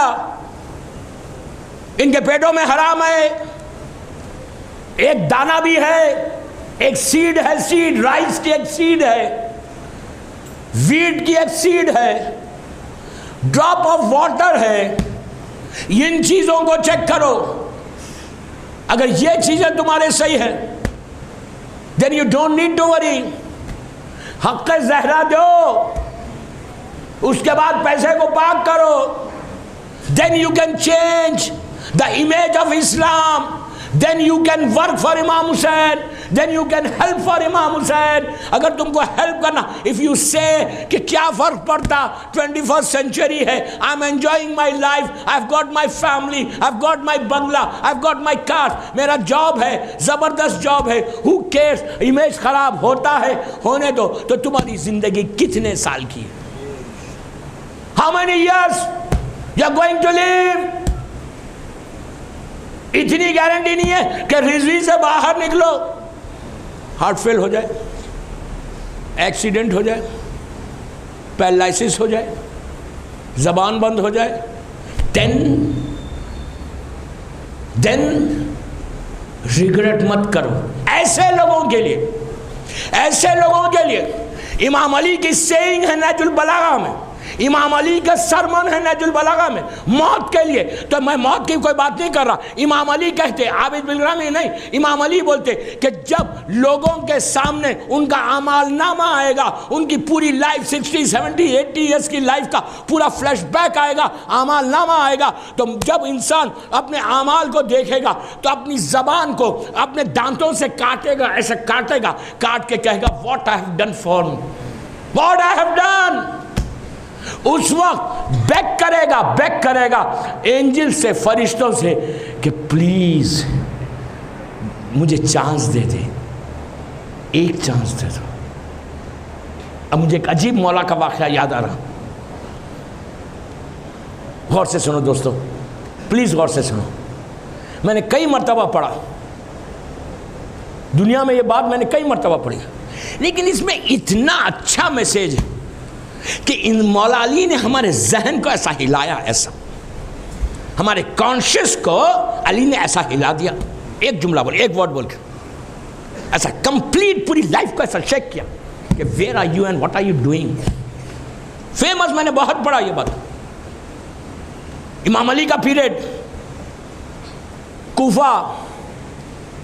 Speaker 2: इनके पेटों में हराम है, एक दाना भी है, एक सीड है, सीड राइस की एक सीड है, वीट की एक सीड है, ड्रॉप ऑफ वाटर है। इन चीजों को चेक करो, अगर ये चीजें तुम्हारे सही है, then you don't need to worry. हक़ ज़हरा दो, उसके बाद पैसे को पाक करो, then you can change the image of Islam, then you can work for Imam Hussain, then you can help for Imam Hussain। अगर तुमको हेल्प करना, if you say कि क्या फर्क पड़ता, 21st century है, I'm enjoying my life, I've got my family, I've got my bangla, I've got my car, मेरा job है, ज़बरदस्त जॉब है, who cares, इमेज खराब होता है, होने दो। तो तुम्हारी जिंदगी कितने साल की है? How many years you're going to live? इतनी गारंटी नहीं है कि रिजवी से बाहर निकलो, हार्ट फेल हो जाए, एक्सीडेंट हो जाए, पैरालिसिस हो जाए, जबान बंद हो जाए, देन रिग्रेट मत करो। ऐसे लोगों के लिए इमाम अली की सेइंग है नहजुल बलागा में, इमाम अली का सरमन है नहजुल बलागा में, मौत के लिए। तो मैं मौत की कोई बात नहीं कर रहा। इमाम अली कहते, आबिद बिलग्रामी नहीं, इमाम अली बोलते कि जब लोगों के सामने उनका अमाल नामा आएगा, उनकी पूरी लाइफ 60, 70, 80 ईयर्स की लाइफ का पूरा फ्लैशबैक आएगा, अमाल नामा आएगा, तो जब इंसान अपने अमाल को देखेगा तो अपनी जबान को अपने दांतों से काटेगा, ऐसे काटेगा, काट के कहेगा what I have done for me, what I have done. उस वक्त बेक करेगा एंजल से, फरिश्तों से कि प्लीज मुझे चांस दे दे, एक चांस दे दो। अब मुझे एक अजीब मौला का वाक़या याद आ रहा, गौर से सुनो दोस्तों, प्लीज गौर से सुनो। मैंने कई मर्तबा पढ़ा, दुनिया में ये बात मैंने कई मर्तबा पढ़ी, लेकिन इसमें इतना अच्छा मैसेज है कि इन मौला अली ने हमारे जहन को ऐसा हिलाया, ऐसा हमारे कॉन्शियस को अली ने ऐसा हिला दिया। एक जुमला बोल, एक वर्ड बोल के ऐसा कंप्लीट पूरी लाइफ को ऐसा चेक किया कि where are you and what are you doing. Famous, मैंने बहुत पढ़ा ये बात। इमाम अली का पीरियड, कूफा,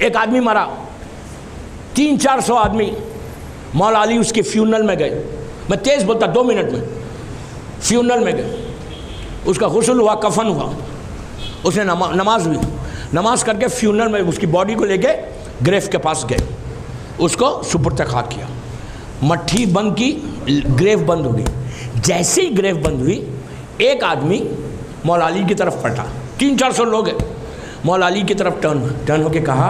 Speaker 2: एक आदमी मरा, 300-400 आदमी, मौला अली उसके फ्यूनरल में गए। मैं तेज बोलता, 2 मिनट में। फ्यूनरल में गए, उसका गुस्ल हुआ, कफन हुआ, उसने नमाज हुई, नमाज करके फ्यूनरल में उसकी बॉडी को लेके ग्रेव के पास गए, उसको सुपुर्द खाक किया, मट्ठी बंद की, ग्रेव बंद हो गई। जैसे ही ग्रेव बंद हुई, एक आदमी मौला अली की तरफ पलटा, 300-400 लोग हैं, मौला अली की तरफ टर्न होके कहा,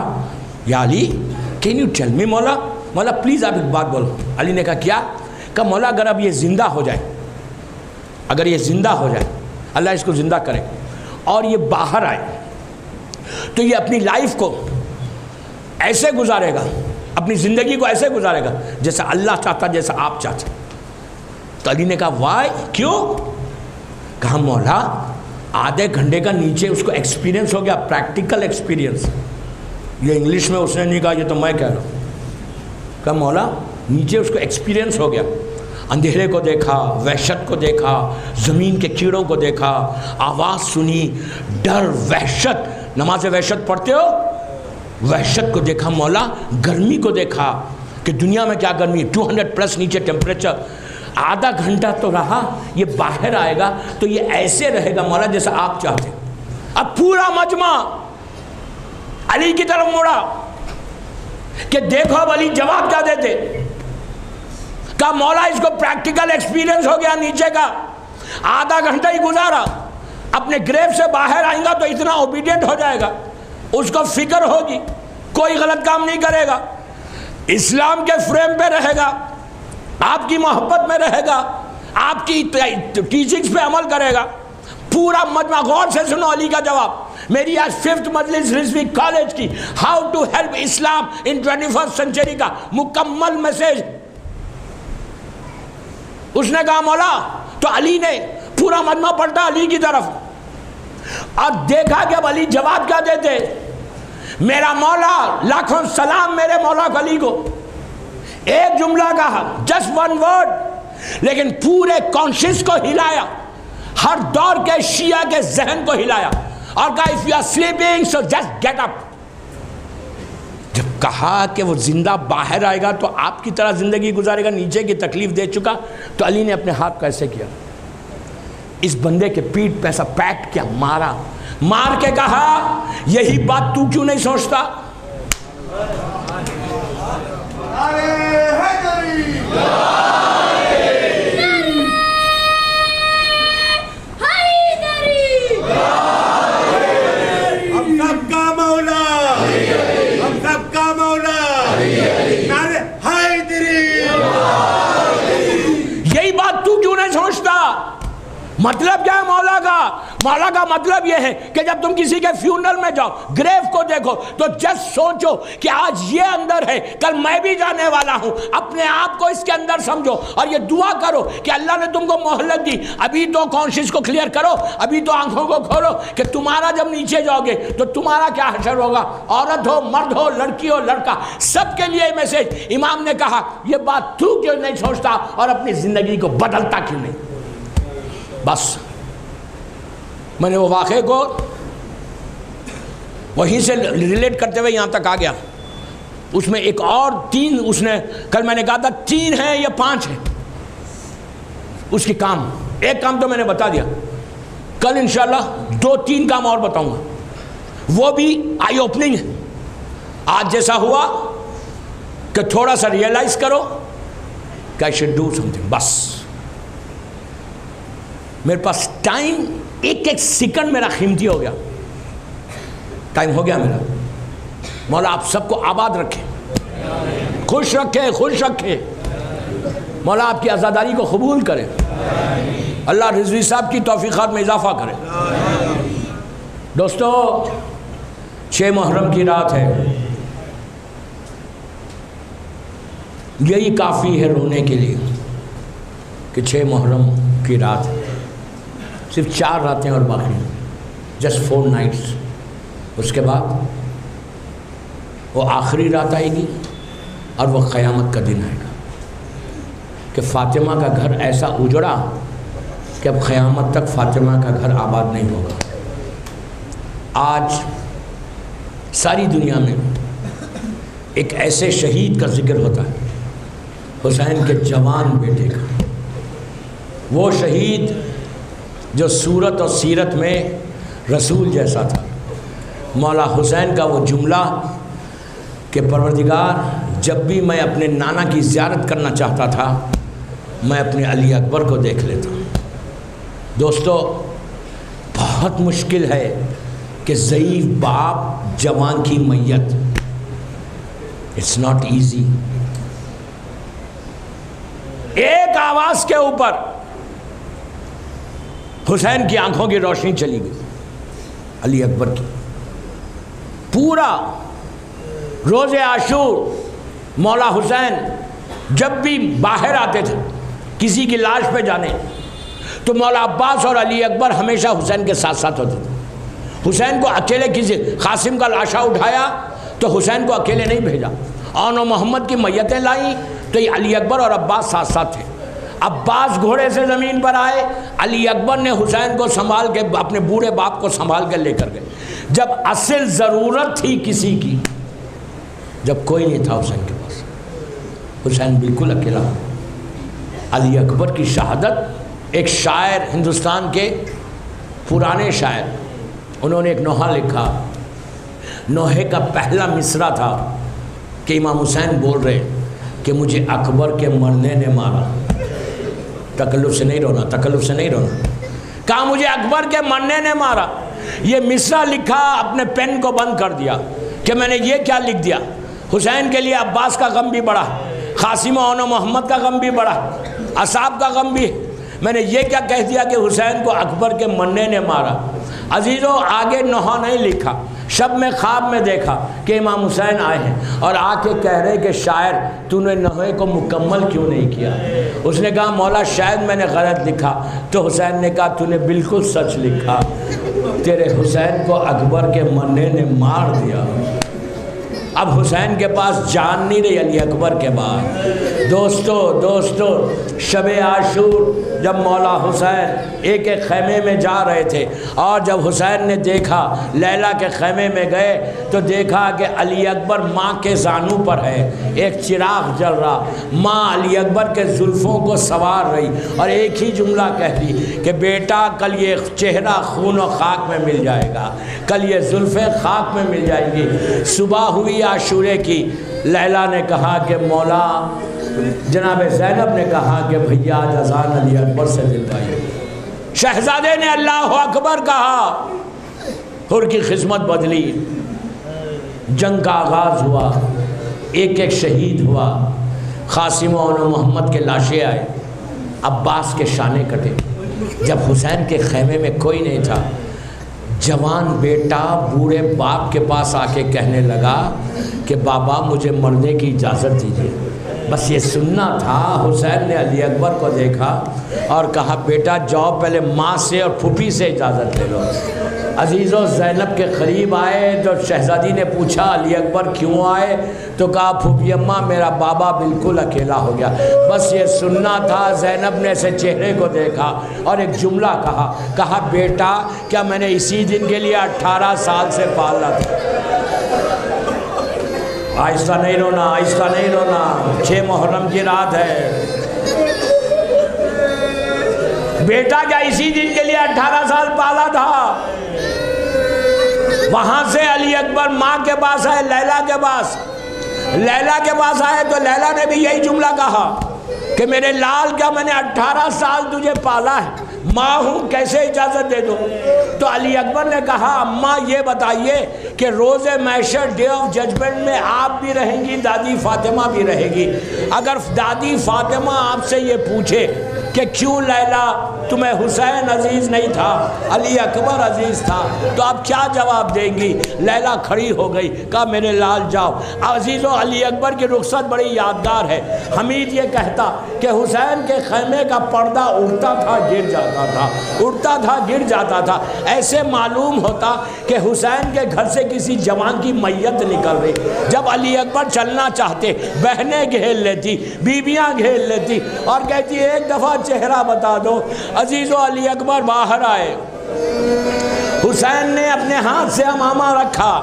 Speaker 2: या Ali can you tell me, मौला प्लीज़ आप एक बात बोलो। अली ने कहा मौला अगर अब ये ज़िंदा हो जाए, अगर ये ज़िंदा हो जाए, अल्लाह इसको ज़िंदा करे और ये बाहर आए, तो ये अपनी लाइफ को ऐसे गुजारेगा, अपनी ज़िंदगी को ऐसे गुजारेगा जैसा अल्लाह चाहता, जैसा आप चाहते। तो अली ने कहा वाई, क्यों? कहा मौला आधे घंटे का नीचे उसको एक्सपीरियंस हो गया, प्रैक्टिकल एक्सपीरियंस। ये इंग्लिश में उसने नहीं कहा, ये तो मैं कह रहा हूँ। कहा मौला नीचे उसको एक्सपीरियंस हो गया, अंधेरे को देखा, वहशत को देखा, ज़मीन के कीड़ों को देखा, आवाज़ सुनी, डर, वहशत। नमाज वहशत पढ़ते हो? वहशत को देखा मौला, गर्मी को देखा कि दुनिया में क्या गर्मी है, 200+ नीचे टेम्परेचर। आधा घंटा तो रहा, ये बाहर आएगा तो ये ऐसे रहेगा मौला जैसा आप चाहते। अब पूरा मजमा अली की तरफ मुड़ा कि देखो अब अली जवाब क्या देते। कहा मौला इसको प्रैक्टिकल एक्सपीरियंस हो गया नीचे का, आधा घंटा ही गुजारा, अपने ग्रेव से बाहर आएगा तो इतना ओबीडियंट हो जाएगा, उसको फिक्र होगी, कोई गलत काम नहीं करेगा, इस्लाम के फ्रेम पे रहेगा, आपकी मोहब्बत में रहेगा, आपकी टीचिंग्स पे अमल करेगा। पूरा मजमा, गौर से सुनो अली का जवाब। मेरी आज 5th मजलिस रिजवी कॉलेज की how to help Islam in 21st century का मुकम्मल मैसेज। उसने कहा मौला, तो अली ने पूरा मजमा पलटा अली की तरफ और देखा कि अब अली जवाब क्या देते। मेरा मौला, लाखों सलाम मेरे मौला अली को, एक जुमला कहा, जस्ट 1 वर्ड, लेकिन पूरे कॉन्शियस को हिलाया। हर दौर के शिया के जहन को हिलाया और कहा if you are sleeping so just get up. जब कहा कि वो जिंदा बाहर आएगा तो आपकी तरह जिंदगी गुजारेगा, नीचे की तकलीफ दे चुका, तो अली ने अपने हाथ को ऐसे किया, इस बंदे के पीठ पे ऐसा पैट किया, मारा, मार के कहा यही बात तू क्यों नहीं सोचता?
Speaker 3: हम सबका मौला, हम सबका मौला, नारे हैदरी।
Speaker 2: यही बात तू क्यों नहीं सोचता? मतलब क्या है मौला का? मौला का मतलब यह है कि जब तुम किसी के फ्यूनरल में जाओ, ग्रेव को देखो, तो जस्ट सोचो कि आज ये अंदर है, कल मैं भी जाने वाला हूं। अपने आप को इसके अंदर समझो और ये दुआ करो कि अल्लाह ने तुमको मोहलत दी, अभी तो कॉन्शियस को क्लियर करो, अभी तो आंखों को खोलो कि तुम्हारा जब नीचे जाओगे तो तुम्हारा क्या हशर होगा। औरत हो, मर्द हो, लड़की हो, लड़का, सबके लिए मैसेज। इमाम ने कहा ये बात तू क्यों नहीं सोचता और अपनी जिंदगी को बदलता क्यों नहीं? बस मैंने वो वाक़े को वहीं से रिलेट करते हुए यहाँ तक आ गया। उसमें एक और 3, उसने कल मैंने कहा था 3 है या 5 है उसकी काम। एक काम तो मैंने बता दिया, कल इंशाल्लाह 2-3 काम और बताऊंगा, वो भी आई ओपनिंग है। आज जैसा हुआ कि थोड़ा सा रियलाइज करो कि आई शुड डू समथिंग। बस मेरे पास टाइम, एक एक सेकंड मेरा कीमती हो गया, टाइम हो गया मेरा। मौला आप सबको आबाद रखे, खुश रखे, खुश रखे। मौला आपकी आज़ादारी को कबूल करे। अल्लाह रिजवी साहब की तौफीक़ात में इजाफा करे। दोस्तों 6 मुहर्रम की रात है, यही काफ़ी है रोने के लिए कि 6 मुहर्रम की रात है। सिर्फ 4 रातें और बाकी, जस्ट 4 नाइट्स। उसके बाद वो आखिरी रात आएगी और वो क़यामत का दिन आएगा कि फ़ातिमा का घर ऐसा उजड़ा कि अब क़यामत तक फ़ातिमा का घर आबाद नहीं होगा। आज सारी दुनिया में एक ऐसे शहीद का जिक्र होता है, हुसैन के जवान बेटे का। वो शहीद जो सूरत और सीरत में रसूल जैसा था। मौला हुसैन का वो जुमला कि परवरदिगार जब भी मैं अपने नाना की ज़ियारत करना चाहता था मैं अपने अली अकबर को देख लेता। दोस्तों बहुत मुश्किल है कि ज़ईफ़ बाप जवान की मैयत, इट्स नॉट ईजी। एक आवाज़ के ऊपर हुसैन की आंखों की रोशनी चली गई, अली अकबर की। पूरा रोज़े आशूर मौला हुसैन जब भी बाहर आते थे किसी की लाश पे जाने, तो मौला अब्बास और अली अकबर हमेशा हुसैन के साथ साथ होते थे। हुसैन को अकेले किसी, कासिम का लाशा उठाया तो हुसैन को अकेले नहीं भेजा, और मोहम्मद की मैयतें लाई तो ये अली अकबर और अब्बास साथ साथ थे। अब्बास घोड़े से ज़मीन पर आए, अली अकबर ने हुसैन को संभाल के, अपने बूढ़े बाप को संभाल कर लेकर गए। जब असल ज़रूरत थी किसी की, जब कोई नहीं था हुसैन के पास, हुसैन बिल्कुल अकेला। अली अकबर की शहादत, एक शायर, हिंदुस्तान के पुराने शायर, उन्होंने एक नोहा लिखा। नोहे का पहला मिसरा था कि इमाम हुसैन बोल रहे कि मुझे अकबर के मरने ने मारा। तकल्लुफ़ से नहीं रोना, तकल्लुफ़ से नहीं रोना। कहा मुझे अकबर के मरने ने मारा। ये मिसरा लिखा, अपने पेन को बंद कर दिया कि मैंने ये क्या लिख दिया। हुसैन के लिए अब्बास का गम भी बढ़ा, कासिम और मोहम्मद का गम भी बढ़ा, असाब का गम भी। मैंने ये क्या कह दिया कि हुसैन को अकबर के मरने ने मारा। अजीज़ों आगे नोहा नहीं लिखा, शब में ख्वाब में देखा कि इमाम हुसैन आए हैं और आके कह रहे कि शायर तूने नोहे को मुकम्मल क्यों नहीं किया। उसने कहा मौला शायद मैंने गलत लिखा। तो हुसैन ने कहा तूने बिल्कुल सच लिखा, तेरे हुसैन को अकबर के मरने ने मार दिया। अब हुसैन के पास जान नहीं रही अली अकबर के बाद। दोस्तों शब आशूर जब मौला हुसैन एक एक खैमे में जा रहे थे और जब हुसैन ने देखा लैला के खैमे में गए तो देखा कि अली अकबर माँ के जानू पर है, एक चिराग जल रहा, माँ अली अकबर के जुल्फ़ों को सवार रही और एक ही जुमला कह दी कि बेटा कल ये चेहरा खून और खाक में मिल जाएगा, कल ये जुल्फ़ें खाक में मिल जाएंगी। सुबह हुई आशूरे की, लैला ने कहा कि मौला, जनाब ज़ैनब ने कहा कि भैया आज अज़ान अली अकबर से दिलवाइए। शहजादे ने अल्लाह अकबर कहा, हुर की किस्मत बदली, जंग का आगाज़ हुआ, एक एक शहीद हुआ, क़ासिम और मोहम्मद के लाशें आए, अब्बास के शाने कटे। जब हुसैन के खैमे में कोई नहीं था, जवान बेटा बूढ़े बाप के पास आके कहने लगा कि बाबा मुझे मरने की इजाज़त दीजिए। बस ये सुनना था। हुसैन ने अली अकबर को देखा और कहा बेटा जाओ पहले माँ से और फूफी से इजाज़त ले लो। अजीज़ों ज़ैनब के करीब आए तो शहज़ादी ने पूछा अली अकबर क्यों आए, तो कहा फूफी अम्मा मेरा बाबा बिल्कुल अकेला हो गया। बस ये सुनना था। ज़ैनब ने ऐसे चेहरे को देखा और एक जुमला कहा बेटा क्या मैंने इसी दिन के लिए 18 साल से पाला था। आहिस्ता नहीं रोना, आहिस्ता नहीं रोना, 6 मुहर्रम की रात है। बेटा क्या इसी दिन के लिए 18 साल पाला था। वहां से अली अकबर माँ के पास आए, लैला के पास। लैला के पास आए तो लैला ने भी यही जुमला कहा कि मेरे लाल क्या मैंने 18 साल तुझे पाला है, माँ हूँ, कैसे इजाज़त दे दूँ। तो अली अकबर ने कहा अम्मा ये बताइए कि रोज़े महशर डे ऑफ जजमेंट में आप भी रहेंगी, दादी फातिमा भी रहेगी। अगर दादी फातिमा आपसे ये पूछे कि क्यों लैला तुम्हें हुसैन अजीज़ नहीं था, अली अकबर अजीज़ था, तो आप क्या जवाब देंगी। लैला खड़ी हो गई, कहा मेरे लाल जाओ। अजीज़ों अली अकबर की रुखसत बड़ी यादगार है। हमीद ये कहता कि हुसैन के खैमे का पर्दा उड़ता था गिर जाता था, उड़ता था गिर जाता था। ऐसे मालूम होता कि हुसैन के घर से किसी जवान की मैयत निकल रही। जब अली अकबर चलना चाहते बहनें घेर लेती, बीबियाँ घेर लेती और कहती एक दफ़ा चेहरा बता दो। अजीज़ों अली अकबर बाहर आए, हुसैन ने अपने हाथ से अमामा रखा,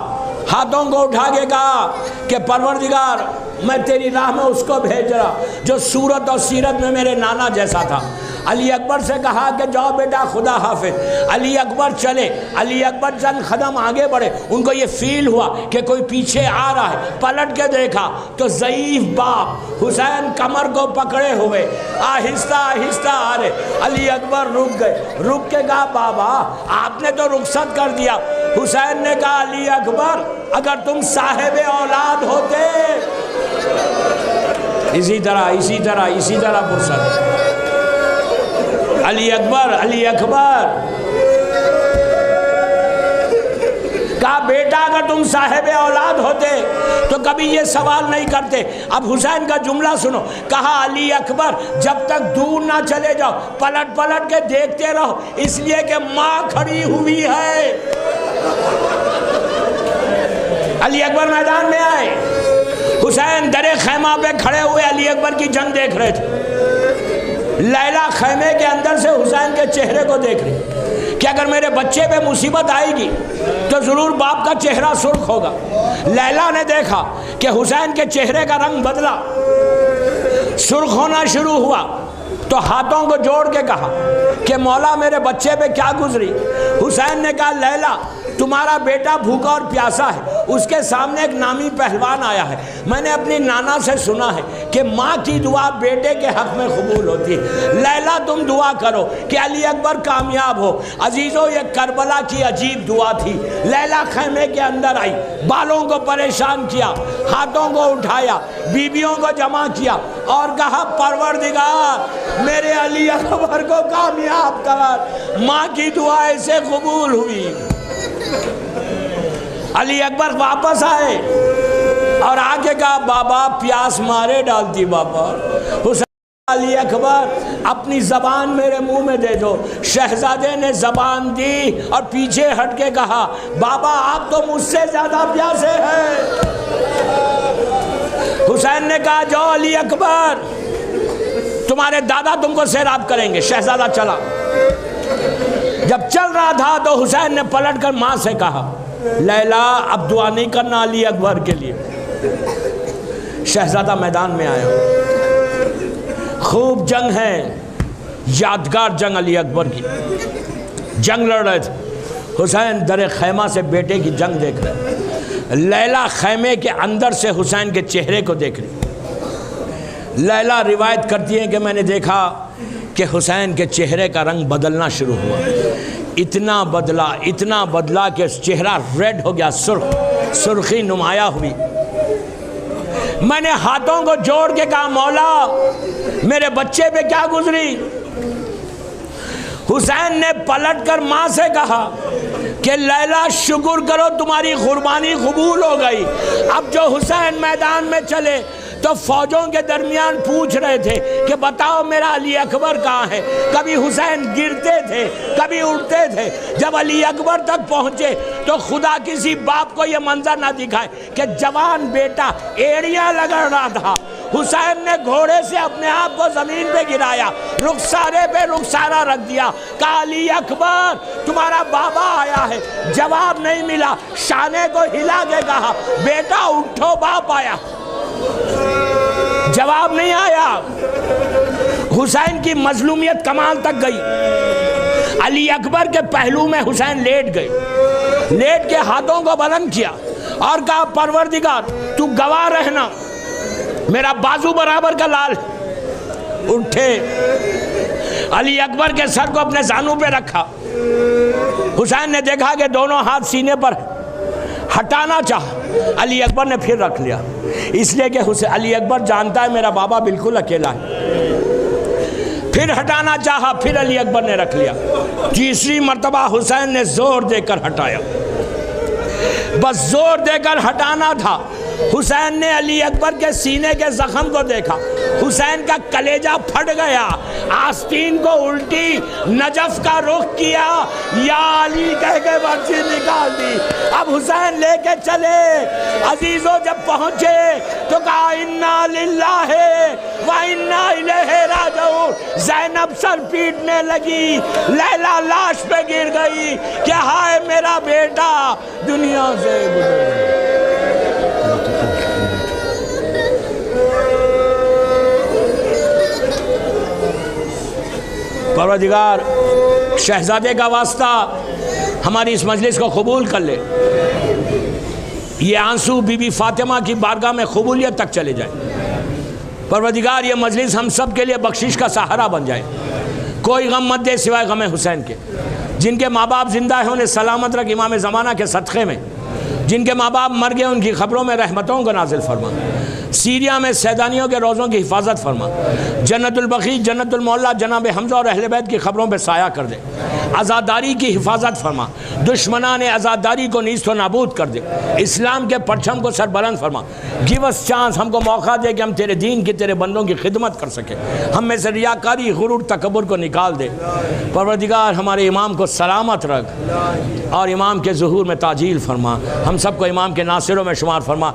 Speaker 2: हाथों को उठा के कहा कि परवरदिगार मैं तेरी राह में उसको भेज रहा जो सूरत और सीरत में मेरे नाना जैसा था। अली अकबर से कहा कि जाओ बेटा खुदा हाफिज। अली अकबर चले, अली अकबर चंद कदम आगे बढ़े, उनको ये फील हुआ कि कोई पीछे आ रहा है। पलट के देखा तो ज़ईफ़ बाप हुसैन कमर को पकड़े हुए आहिस्ता आहिस्ता आ रहे। अली अकबर रुक गए, रुक के कहा बाबा आपने तो रुखसत कर दिया। हुसैन ने कहा अली अकबर अगर तुम साहिब औलाद होते, इसी तरह फुर्सत। अली अकबर कहा बेटा अगर तुम साहिब औलाद होते तो कभी ये सवाल नहीं करते। अब हुसैन का जुमला सुनो, कहा अली अकबर जब तक दूर ना चले जाओ पलट पलट के देखते रहो, इसलिए कि माँ खड़ी हुई है। अली अकबर मैदान में आए, हुसैन दरे खैमा पे खड़े हुए अली अकबर की जंग देख रहे थे। लैला खैमे के अंदर से हुसैन के चेहरे को देख रही कि अगर मेरे बच्चे पे मुसीबत आएगी तो ज़रूर बाप का चेहरा सुर्ख होगा। लैला ने देखा कि हुसैन के चेहरे का रंग बदला, सुर्ख होना शुरू हुआ, तो हाथों को जोड़ के कहा कि मौला मेरे बच्चे पे क्या गुजरी। हुसैन ने कहा लैला तुम्हारा बेटा भूखा और प्यासा है, उसके सामने एक नामी पहलवान आया है। मैंने अपनी नाना से सुना है कि माँ की दुआ बेटे के हक में कबूल होती है। लैला तुम दुआ करो कि अली अकबर कामयाब हो। अजीज़ों ये करबला की अजीब दुआ थी। लैला खैमे के अंदर आई, बालों को परेशान किया, हाथों को उठाया, बीबियों को जमा किया और कहा परवरदिगार मेरे अली अकबर को कामयाब कर। माँ की दुआ ऐसे कबूल हुई। अली अकबर वापस आए और आके कहा बाबा प्यास मारे डालती बाबा। हुसैन अली अकबर अपनी ज़बान मेरे मुंह में दे दो। शहजादे ने ज़बान दी और पीछे हट के कहा बाबा आप तो मुझसे ज़्यादा प्यासे हैं। ने कहा जाओ अली अकबर, तुम्हारे दादा तुमको सैराब करेंगे। शहजादा चला। जब चल रहा था तो हुसैन ने पलट कर माँ से कहा, लैला अब दुआ नहीं करना अली अकबर के लिए। शहजादा मैदान में आया। खूब जंग है, यादगार जंग अली अकबर की। जंग लड़ रहे थे। हुसैन दरे खैमा से बेटे की जंग देख रहे। लैला खैमे के अंदर से हुसैन के चेहरे को देख रही। लैला रिवायत करती है कि मैंने देखा कि हुसैन के चेहरे का रंग बदलना शुरू हुआ। इतना बदला कि चेहरा रेड हो गया, सुर्खी नुमाया हुई। मैंने हाथों को जोड़ के कहा, मौला मेरे बच्चे पे क्या गुजरी। हुसैन ने पलटकर माँ से कहा कि लैला शुक्र करो तुम्हारी कुर्बानी कबूल हो गई। अब जो हुसैन मैदान में चले तो फौजों के दरमियान पूछ रहे थे कि बताओ मेरा अली अकबर कहाँ है। कभी हुसैन गिरते थे, कभी उठते थे। जब अली अकबर तक पहुँचे तो खुदा किसी बाप को यह मंजर ना दिखाए कि जवान बेटा एड़ियाँ लगड़ रहा था। हुसैन ने घोड़े से अपने आप को जमीन पे गिराया, रुखसारे पे रुखसारा रख दिया। कहा अली अकबर तुम्हारा बाबा आया है। जवाब नहीं मिला। शाने को हिला के कहा, बेटा उठो बाप आया। जवाब नहीं आया। हुसैन की मजलूमियत कमाल तक गई। अली अकबर के पहलू में हुसैन लेट गए। लेट के हाथों को बुलंद किया और कहा, परवरदिगार तू गवाह रहना, मेरा बाजू बराबर का लाल। उठे, अली अकबर के सर को अपने जानू पे रखा। हुसैन ने देखा कि दोनों हाथ सीने पर, हटाना चाहा। अली अकबर ने फिर रख लिया, इसलिए कि अली अकबर जानता है मेरा बाबा बिल्कुल अकेला है। फिर हटाना चाहा, फिर अली अकबर ने रख लिया। तीसरी मर्तबा हुसैन ने जोर देकर हटाया। बस जोर देकर हटाना था। हुसैन ने अली अकबर के सीने के जख्म को देखा। हुसैन का कलेजा फट गया। आस्तीन को उल्टी नजफ का रुख किया, या अली कह के बर्छी निकाल दी। अब हुसैन लेके चले। अजीजों जब पहुंचे तो कहा, इन्ना लिल्लाहि व इन्ना इलैहि राजिऊन। ज़ैनब सर पीटने लगी। लैला लाश पे गिर गई कि हाय मेरा बेटा दुनिया से गुजर। परवरदिगार शहजादे का वास्ता हमारी इस मजलिस को कबूल कर ले। ये आंसू बीबी फातिमा की बारगाह में कबूलियत तक चले जाए। परवरदिगार ये मजलिस हम सब के लिए बख्शिश का सहारा बन जाए। कोई गम मत दे सिवाय गम हुसैन के। जिनके माँ बाप जिंदा हैं उन्हें सलामत रख इमाम ज़माना के सदक़े में। जिनके माँ बाप मर गए उनकी खबरों में रहमतों को नाजिल फरमा। सीरिया में सैदानियों के रोज़ों की हिफाजत फरमा। जन्नतुल बक़ी, जन्नतुल मौला जनाब हमज़ा और अहले बैत की खबरों पर साया कर दे। आज़ादारी की हिफाजत फरमा। दुश्मना ने आज़ादारी को नीस्त व नाबूद कर दे। इस्लाम के परचम को सरबलंद फरमा। गिव अस चांस, हमको मौका दे कि हम तेरे दीन की, तेरे बंदों की खिदमत कर सके। हम में से रियाकारी, गुरूर, तकब्बुर को निकाल दे। परवरदिगार हमारे इमाम को सलामत रख और इमाम के ज़ुहूर में ताजील फरमा। हम सबको इमाम के नासिरों में शुमार फरमा।